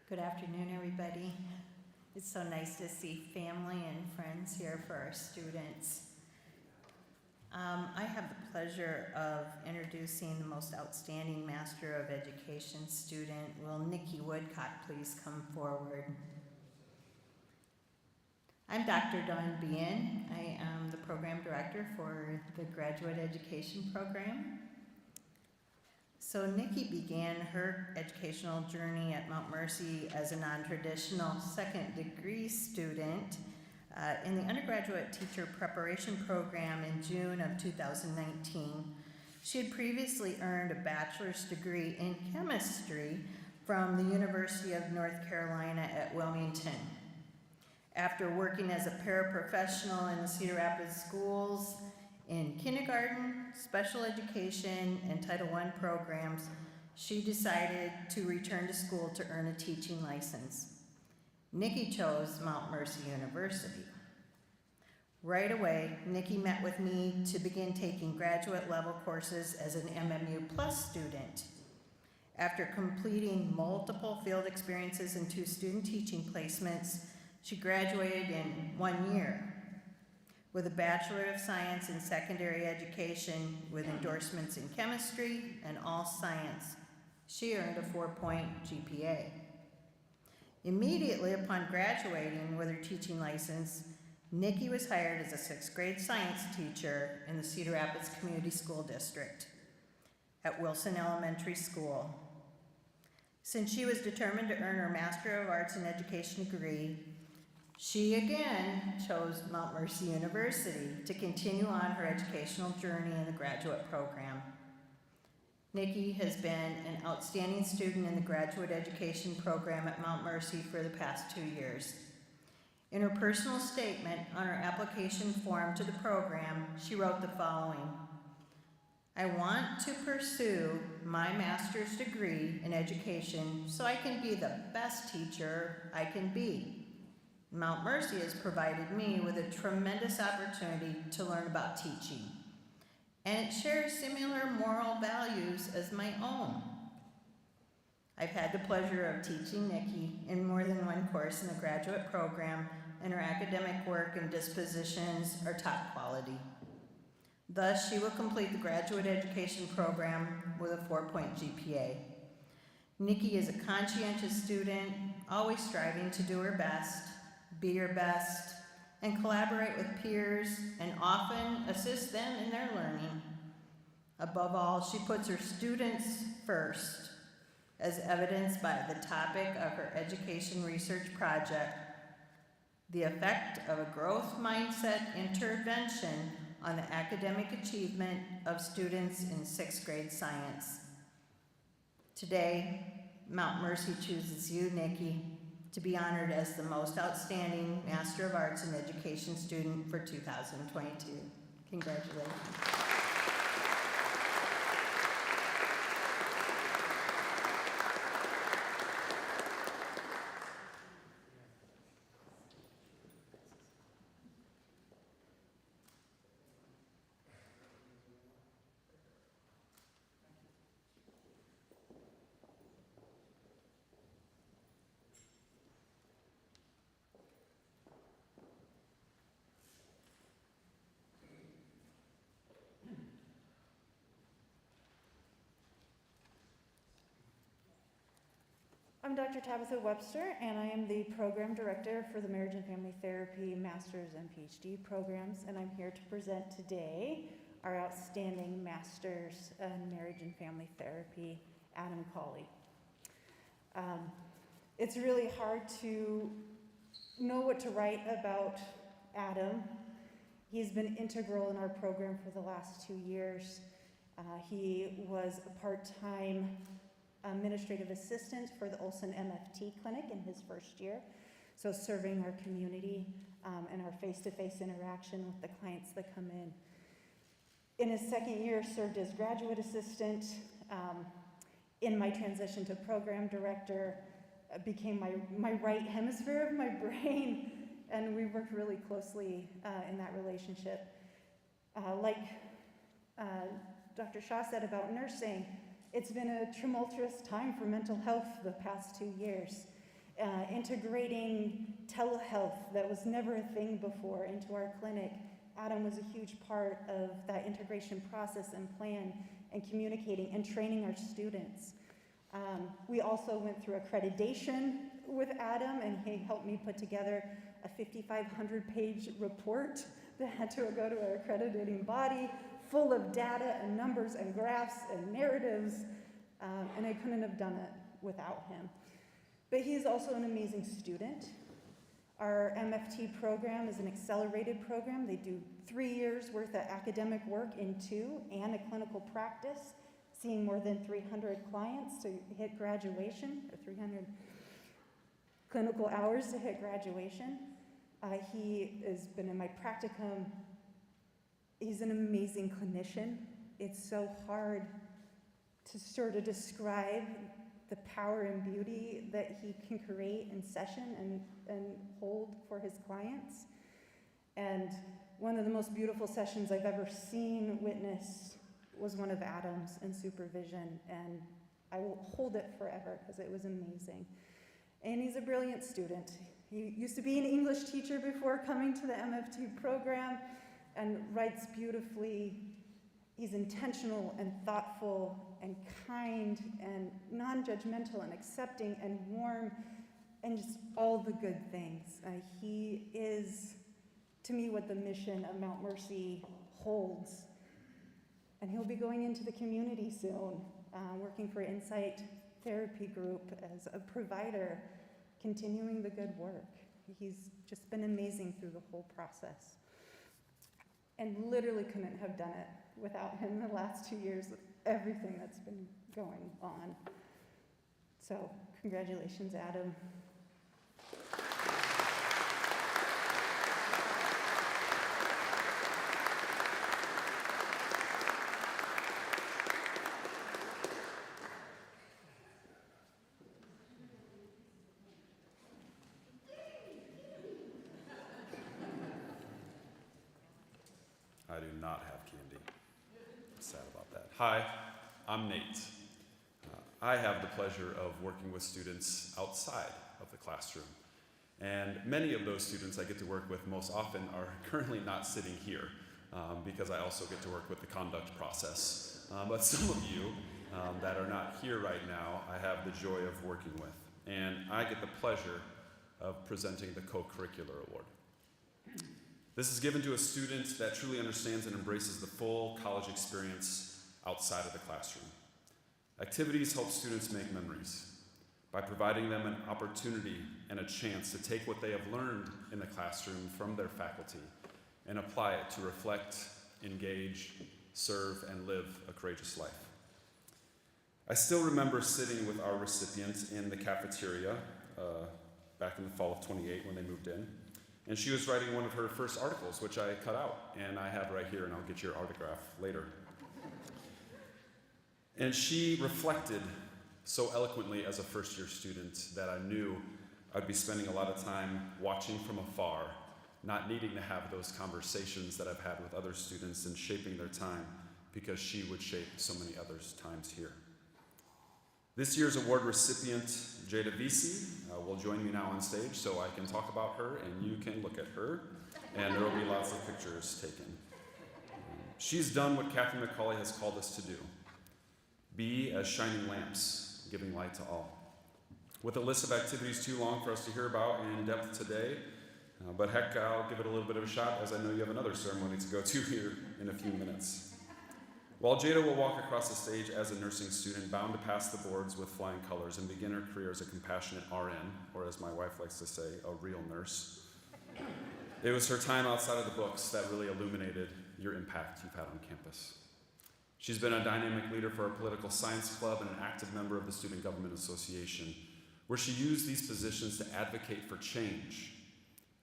Good afternoon, everybody. It's so nice to see family and friends here for our students. I have the pleasure of introducing the most outstanding Master of Education student. Will Nikki Woodcock please come forward? I'm Dr. Dawn Bean. I am the program director for the Graduate Education Program. So Nikki began her educational journey at Mount Mercy as a non-traditional second degree student in the undergraduate teacher preparation program in June of 2019. She had previously earned a bachelor's degree in chemistry from the University of North Carolina at Wilmington. After working as a paraprofessional in the Cedar Rapids schools in kindergarten, special education, and Title I programs, she decided to return to school to earn a teaching license. Nikki chose Mount Mercy University. Right away, Nikki met with me to begin taking graduate level courses as an MMU Plus student. After completing multiple field experiences and 2 student teaching placements, she graduated in 1 year with a Bachelor of Science in Secondary Education with endorsements in chemistry and all science. She earned a 4-point GPA. Immediately upon graduating with her teaching license, Nikki was hired as a 6th grade science teacher in the Cedar Rapids Community School District at Wilson Elementary School. Since she was determined to earn her Master of Arts in Education degree, she again chose Mount Mercy University to continue on her educational journey in the graduate program. Nikki has been an outstanding student in the graduate education program at Mount Mercy for the past 2 years. In her personal statement on her application form to the program, she wrote the following: "I want to pursue my master's degree in education so I can be the best teacher I can be. Mount Mercy has provided me with a tremendous opportunity to learn about teaching, and it shares similar moral values as my own." I've had the pleasure of teaching Nikki in more than one course in the graduate program, and her academic work and dispositions are top quality. Thus, she will complete the graduate education program with a 4-point GPA. Nikki is a conscientious student, always striving to do her best, be her best, and collaborate with peers, and often assist them in their learning. Above all, she puts her students first, as evidenced by the topic of her education research project, the effect of a growth mindset intervention on the academic achievement of students in 6th grade science. Today, Mount Mercy chooses you, Nikki, to be honored as the most outstanding Master of Arts in Education student for 2022. Congratulations. I'm Dr. Tabitha Webster, and I am the Program Director for the Marriage and Family Therapy Master's and PhD programs, and I'm here to present today our outstanding Master's in Marriage and Family Therapy, Adam Cawley. It's really hard to know what to write about Adam. He's been integral in our program for the last 2 years. He was a part-time administrative assistant for the Olson MFT clinic in his first year, so serving our community and our face-to-face interaction with the clients that come in. In his second year, served as graduate assistant. In my transition to program director, became my right hemisphere of my brain, and we worked really closely in that relationship. Like Dr. Shaw said about nursing, it's been a tumultuous time for mental health the past 2 years. Integrating telehealth that was never a thing before into our clinic, Adam was a huge part of that integration process and plan and communicating and training our students. We also went through accreditation with Adam, and he helped me put together a 5,500-page report that had to go to our accrediting body, full of data and numbers and graphs and narratives, and I couldn't have done it without him. But he's also an amazing student. Our MFT program is an accelerated program. They do 3 years worth of academic work in 2 and a clinical practice, seeing more than 300 clients to hit graduation, or 300 clinical hours to hit graduation. He has been in my practicum. He's an amazing clinician. It's so hard to sort of describe the power and beauty that he can create in session and hold for his clients. And one of the most beautiful sessions I've ever seen witnessed was one of Adam's in supervision, and I will hold it forever because it was amazing. And he's a brilliant student. He used to be an English teacher before coming to the MFT program, and writes beautifully. He's intentional and thoughtful and kind and non-judgmental and accepting and warm and just all the good things. He is, to me, what the mission of Mount Mercy holds. And he'll be going into the community soon, working for Insight Therapy Group as a provider, continuing the good work. He's just been amazing through the whole process. And literally couldn't have done it without him the last 2 years with everything that's been going on. So, congratulations, Adam. I do not have candy. I'm sad about that. Hi, I'm Nate. I have the pleasure of working with students outside of the classroom. And many of those students I get to work with most often are currently not sitting here because I also get to work with the conduct process. But some of you that are not here right now, I have the joy of working with. And I get the pleasure of presenting the Co-Curricular Award. This is given to a student that truly understands and embraces the full college experience outside of the classroom. Activities help students make memories. by providing them an opportunity and a chance to take what they have learned in the classroom from their faculty and apply it to reflect, engage, serve, and live a courageous life. I still remember sitting with our recipient in the cafeteria back in the fall of 28 when they moved in, and she was writing one of her first articles, which I cut out, and I have right here, and I'll get your autograph later. And she reflected so eloquently as a first-year student that I knew I'd be spending a lot of time watching from afar, not needing to have those conversations that I've had with other students and shaping their time, because she would shape so many others' times here. This year's award recipient, Jada Vici, will join me now on stage so I can talk about her and you can look at her, and there will be lots of pictures taken. She's done what Catherine McCauley has called us to do: be as shining lamps, giving light to all. With a list of activities too long for us to hear about in depth today, but heck, I'll give it a little bit of a shot, as I know you have another ceremony to go to here in a few minutes. While Jada will walk across the stage as a nursing student, bound to pass the boards with flying colors and begin her career as a compassionate RN, or as my wife likes to say, a real nurse, it was her time outside of the books that really illuminated your impact you've had on campus. She's been a dynamic leader for our political science club and an active member of the Student Government Association, where she used these positions to advocate for change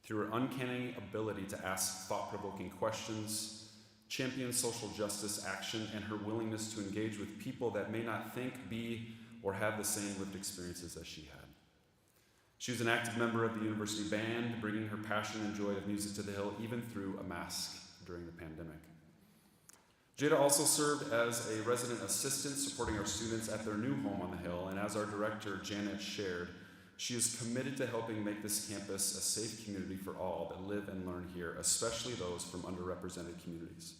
through her uncanny ability to ask thought-provoking questions, champion social justice action, and her willingness to engage with people that may not think, be, or have the same lived experiences as she had. She was an active member of the university band, bringing her passion and joy of music to the Hill even through a mask during the pandemic. Jada also served as a resident assistant supporting our students at their new home on the Hill, and as our director, Janet, shared, she is committed to helping make this campus a safe community for all that live and learn here, especially those from underrepresented communities.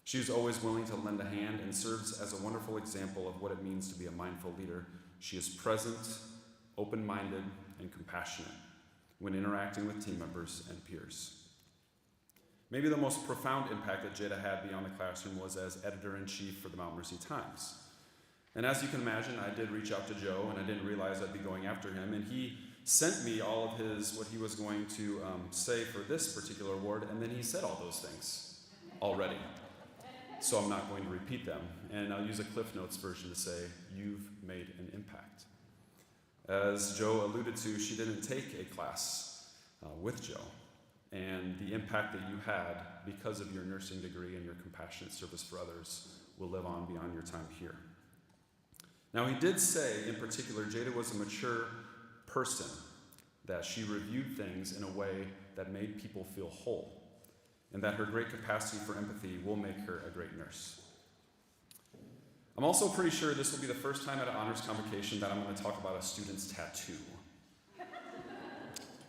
She is always willing to lend a hand and serves as a wonderful example of what it means to be a mindful leader. She is present, open-minded, and compassionate when interacting with team members and peers. Maybe the most profound impact that Jada had beyond the classroom was as editor-in-chief for the Mount Mercy Times. And as you can imagine, I did reach out to Joe, and I didn't realize I'd be going after him, and he sent me all of what he was going to say for this particular award, and then he said all those things already. So I'm not going to repeat them, and I'll use a Cliff Notes version to say, you've made an impact. As Joe alluded to, she didn't take a class with Joe, and the impact that you had because of your nursing degree and your compassionate service for others will live on beyond your time here. Now, he did say, in particular, Jada was a mature person, that she reviewed things in a way that made people feel whole, and that her great capacity for empathy will make her a great nurse. I'm also pretty sure this will be the first time at an honors convocation that I'm going to talk about a student's tattoo.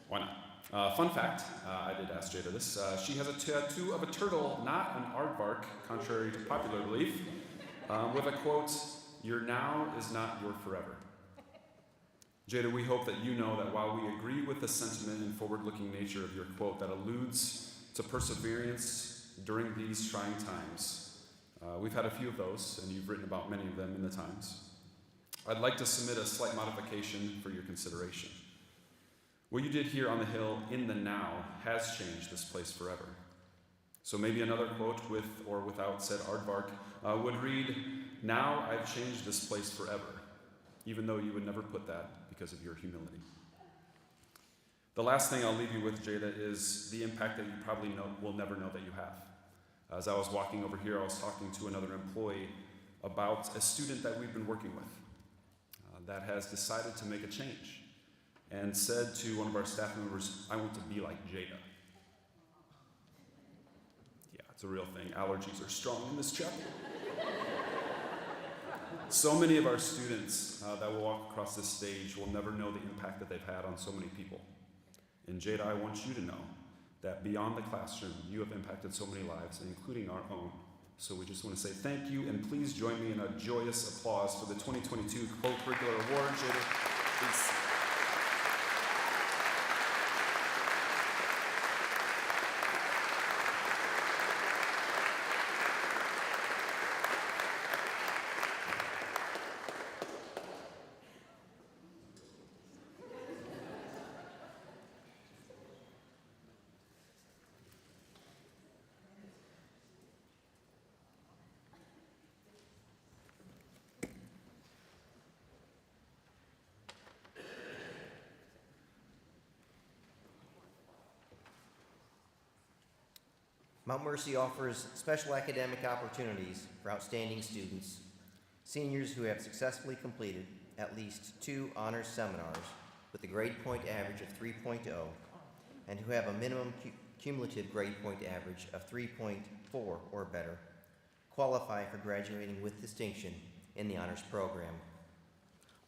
Why not? Fun fact, I did ask Jada this, she has a tattoo of a turtle, not an aardvark, contrary to popular belief, with a quote, "Your now is not your forever." Jada, we hope that you know that while we agree with the sentiment and forward-looking nature of your quote that alludes to perseverance during these trying times, we've had a few of those, and you've written about many of them in the Times. I'd like to submit a slight modification for your consideration. What you did here on the Hill in the now has changed this place forever. So maybe another quote with or without said aardvark would read, "Now I've changed this place forever," even though you would never put that because of your humility. The last thing I'll leave you with, Jada, is the impact that you probably will never know that you have. As I was walking over here, I was talking to another employee about a student that we've been working with that has decided to make a change and said to one of our staff members, "I want to be like Jada." Yeah, it's a real thing. Allergies are strong in this chapel. So many of our students that will walk across this stage will never know the impact that they've had on so many people. And Jada, I want you to know that beyond the classroom, you have impacted so many lives, including our own. So we just want to say thank you, and please join me in a joyous applause for the 2022 Co-Curricular Award. Jada, please. Mount Mercy offers special academic opportunities for outstanding students, seniors who have successfully completed at least 2 honors seminars with a grade point average of 3.0 and who have a minimum cumulative grade point average of 3.4 or better qualify for graduating with distinction in the honors program.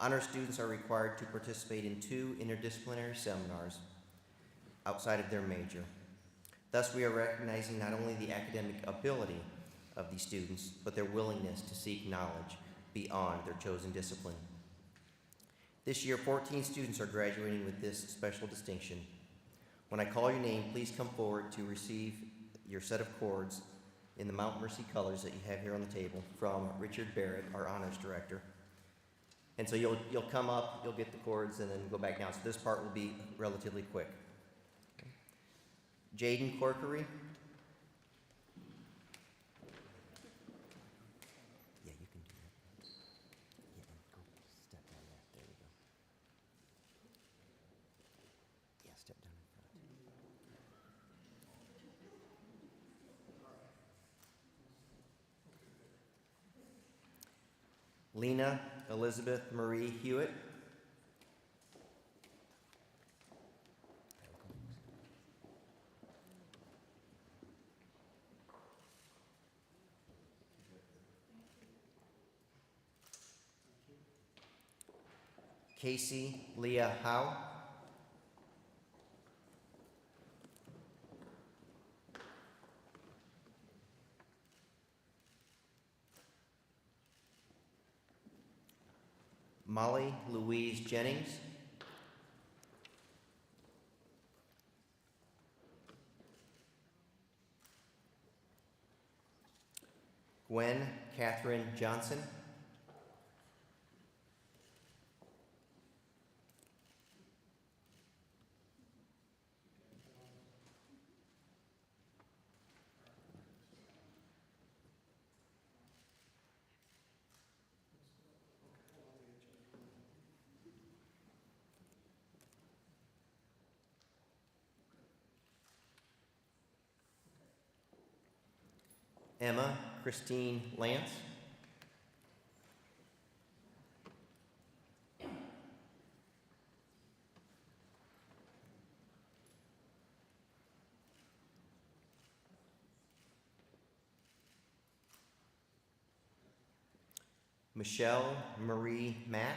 Honor students are required to participate in 2 interdisciplinary seminars outside of their major. Thus, we are recognizing not only the academic ability of these students, but their willingness to seek knowledge beyond their chosen discipline. This year, 14 students are graduating with this special distinction. When I call your name, please come forward to receive your set of cords in the Mount Mercy colors that you have here on the table from Richard Barrett, our honors director. And so you'll come up, you'll get the cords, and then go back down. So this part will be relatively quick. Jaden Corkery. Yeah, you can do that. Yeah, and go step down there. There we go. Yeah, step down in front. Lena Elizabeth Marie Hewitt. Casey Leah Howe. Molly Louise Jennings. Gwen Catherine Johnson. Emma Christine Lance. Michelle Marie Mack.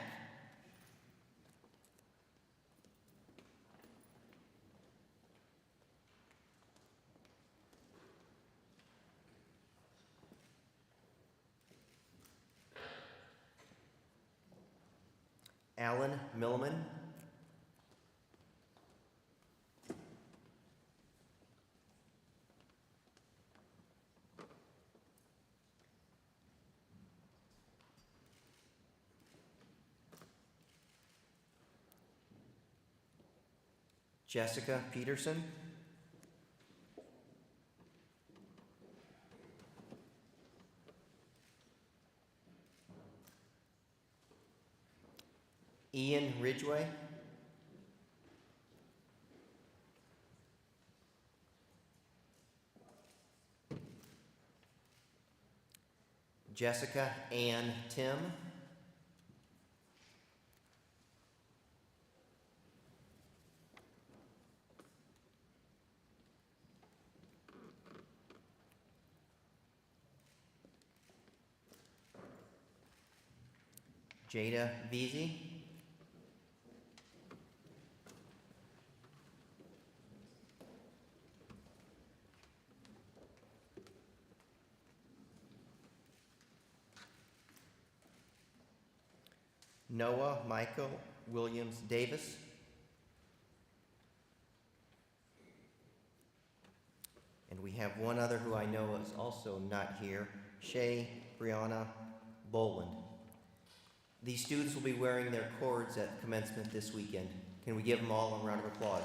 Alan Milliman. Jessica Peterson. Ian Ridgeway. Jessica Ann Tim. Jada Vici. Noah Michael Williams Davis. And we have one other who I know is also not here, Shay Brianna Boland. These students will be wearing their cords at commencement this weekend. Can we give them all a round of applause?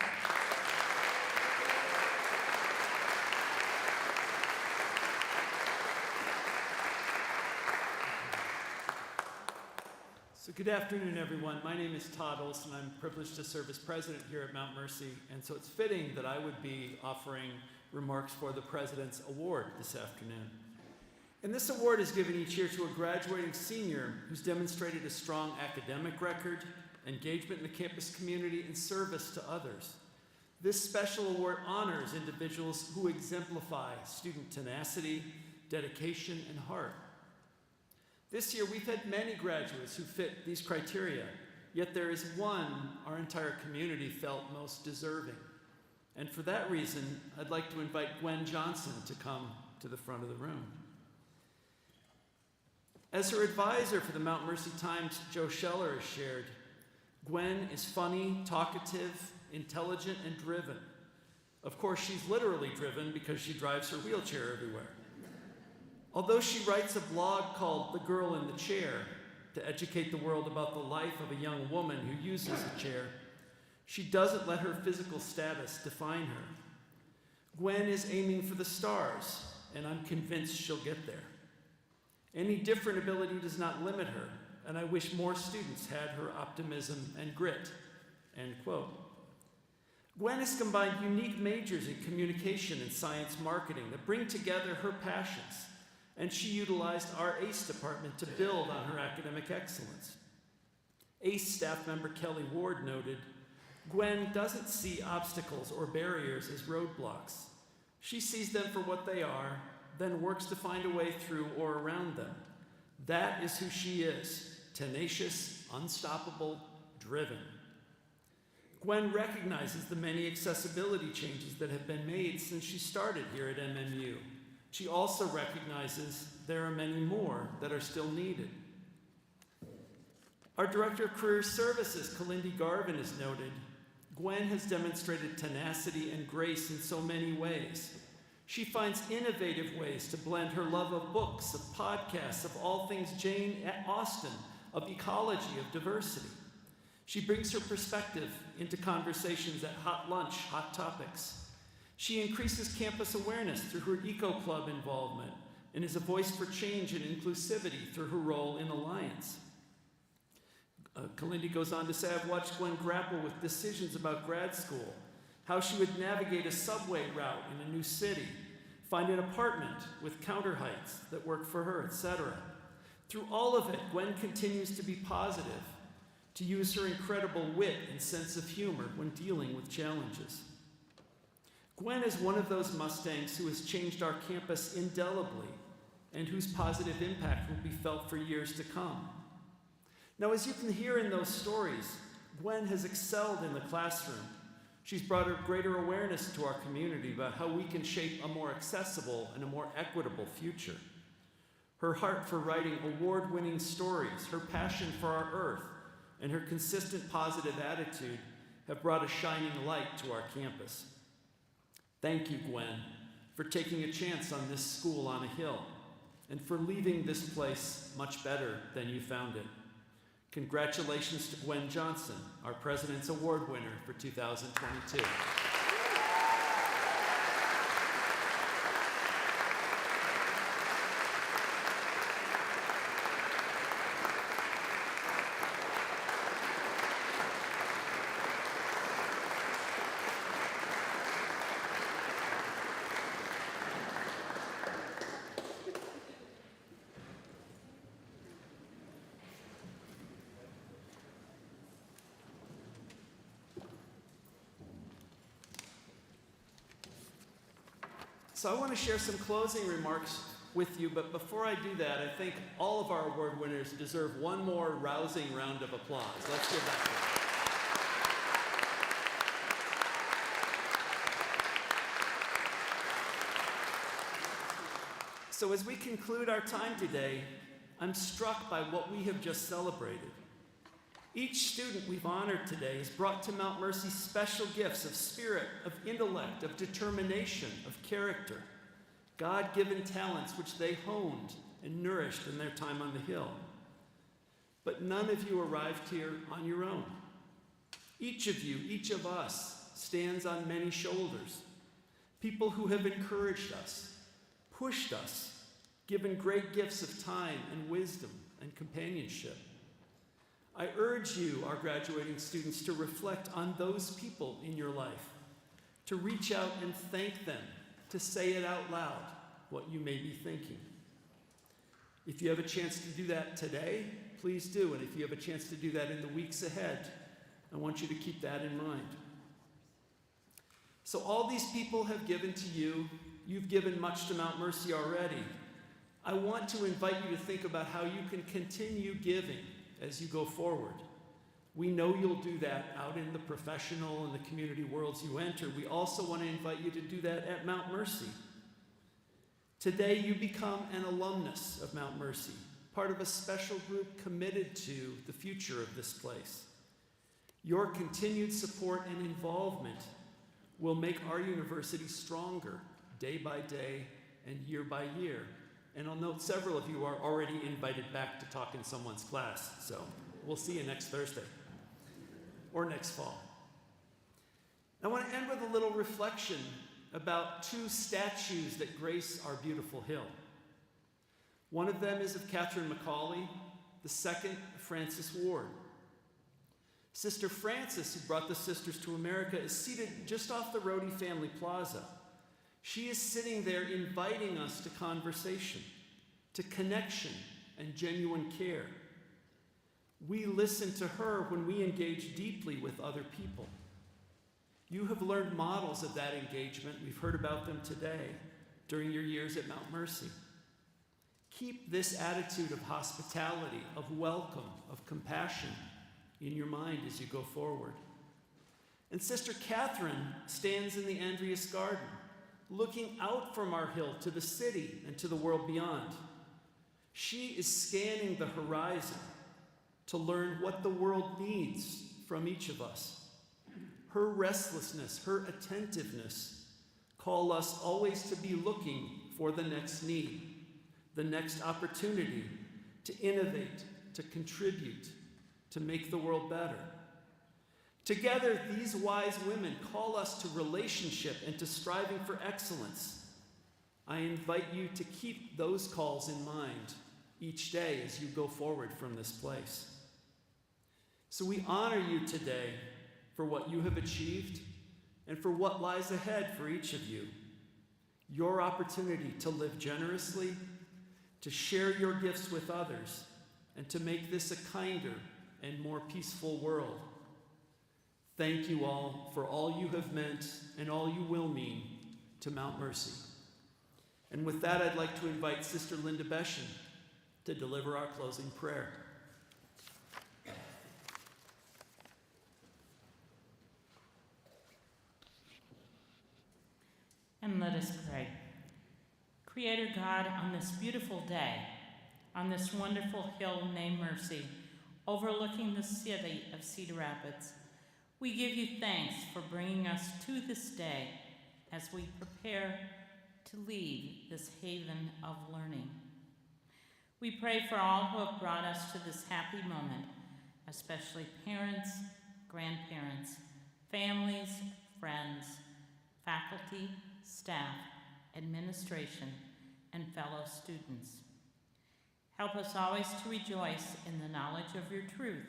So good afternoon, everyone. My name is Todd Olson. I'm privileged to serve as president here at Mount Mercy, and so it's fitting that I would be offering remarks for the President's Award this afternoon. And this award is given each year to a graduating senior who's demonstrated a strong academic record, engagement in the campus community, and service to others. This special award honors individuals who exemplify student tenacity, dedication, and heart. This year, we've had many graduates who fit these criteria, yet there is one our entire community felt most deserving. And for that reason, I'd like to invite Gwen Johnson to come to the front of the room. As her advisor for the Mount Mercy Times, Joe Scheller has shared, Gwen is funny, talkative, intelligent, and driven. Of course, she's literally driven because she drives her wheelchair everywhere. Although she writes a blog called The Girl in the Chair to educate the world about the life of a young woman who uses a chair, she doesn't let her physical status define her. Gwen is aiming for the stars, and I'm convinced she'll get there. Any different ability does not limit her, and I wish more students had her optimism and grit, end quote. Gwen has combined unique majors in communication and science marketing that bring together her passions, and she utilized our ACE department to build on her academic excellence. ACE staff member Kelly Ward noted, Gwen doesn't see obstacles or barriers as roadblocks. She sees them for what they are, then works to find a way through or around them. That is who she is, tenacious, unstoppable, driven. Gwen recognizes the many accessibility changes that have been made since she started here at MMU. She also recognizes there are many more that are still needed. Our Director of Career Services, Kalindi Garvin, has noted, Gwen has demonstrated tenacity and grace in so many ways. She finds innovative ways to blend her love of books, of podcasts, of all things Jane Austen, of ecology, of diversity. She brings her perspective into conversations at Hot Lunch, Hot Topics. She increases campus awareness through her Eco Club involvement and is a voice for change and inclusivity through her role in Alliance. Kalindi goes on to say, I've watched Gwen grapple with decisions about grad school, how she would navigate a subway route in a new city, find an apartment with counter heights that work for her, etc. Through all of it, Gwen continues to be positive, to use her incredible wit and sense of humor when dealing with challenges. Gwen is one of those Mustangs who has changed our campus indelibly and whose positive impact will be felt for years to come. Now, as you can hear in those stories, Gwen has excelled in the classroom. She's brought a greater awareness to our community about how we can shape a more accessible and a more equitable future. Her heart for writing award-winning stories, her passion for our earth, and her consistent positive attitude have brought a shining light to our campus. Thank you, Gwen, for taking a chance on this school on a hill, and for leaving this place much better than you found it. Congratulations to Gwen Johnson, our President's Award winner for 2022. So I want to share some closing remarks with you, but before I do that, I think all of our award winners deserve one more rousing round of applause. Let's give that to them. So as we conclude our time today, I'm struck by what we have just celebrated. Each student we've honored today has brought to Mount Mercy special gifts of spirit, of intellect, of determination, of character, God-given talents which they honed and nourished in their time on the Hill. But none of you arrived here on your own. Each of you, each of us, stands on many shoulders. People who have encouraged us, pushed us, given great gifts of time and wisdom and companionship. I urge you, our graduating students, to reflect on those people in your life, to reach out and thank them to say it out loud, what you may be thinking. If you have a chance to do that today, please do. And if you have a chance to do that in the weeks ahead, I want you to keep that in mind. So all these people have given to you. You've given much to Mount Mercy already. I want to invite you to think about how you can continue giving as you go forward. We know you'll do that out in the professional and the community worlds you enter. We also want to invite you to do that at Mount Mercy. Today, you become an alumnus of Mount Mercy, part of a special group committed to the future of this place. Your continued support and involvement will make our university stronger day by day and year by year. And I'll note several of you are already invited back to talk in someone's class, so we'll see you next Thursday or next fall. I want to end with a little reflection about two statues that grace our beautiful hill. One of them is of Catherine McCauley, the second, Frances Ward. Sister Frances, who brought the Sisters to America, is seated just off the Rohde Family Plaza. She is sitting there inviting us to conversation, to connection and genuine care. We listen to her when we engage deeply with other people. You have learned models of that engagement. We've heard about them today during your years at Mount Mercy. Keep this attitude of hospitality, of welcome, of compassion in your mind as you go forward. And Sister Catherine stands in the Andreas Garden, looking out from our hill to the city and to the world beyond. She is scanning the horizon to learn what the world needs from each of us. Her restlessness, her attentiveness call us always to be looking for the next need, the next opportunity to innovate, to contribute, to make the world better. Together, these wise women call us to relationship and to striving for excellence. I invite you to keep those calls in mind each day as you go forward from this place. So we honor you today for what you have achieved and for what lies ahead for each of you. Your opportunity to live generously, to share your gifts with others, and to make this a kinder and more peaceful world. Thank you all for all you have meant and all you will mean to Mount Mercy. And with that, I'd like to invite Sister Linda Beshen to deliver our closing prayer. And let us pray. Creator God, on this beautiful day, on this wonderful hill named Mercy, overlooking the city of Cedar Rapids, we give you thanks for bringing us to this day as we prepare to leave this haven of learning. We pray for all who have brought us to this happy moment, especially parents, grandparents, families, friends, faculty, staff, administration, and fellow students. Help us always to rejoice in the knowledge of your truth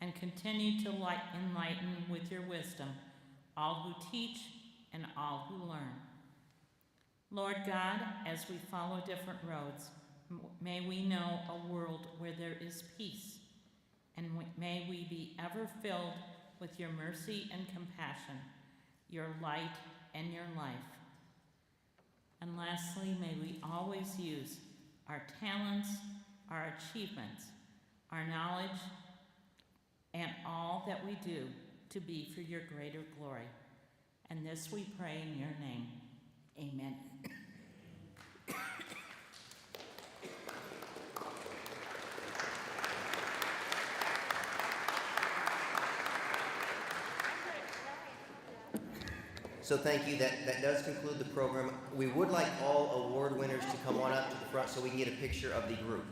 and continue to enlighten with your wisdom all who teach and all who learn. Lord God, as we follow different roads, may we know a world where there is peace, and may we be ever filled with your mercy and compassion, your light and your life. And lastly, may we always use our talents, our achievements, our knowledge, and all that we do to be for your greater glory. And this we pray in your name. Amen. So thank you. That does conclude the program. We would like all award winners to come on up to the front so we can get a picture of the group.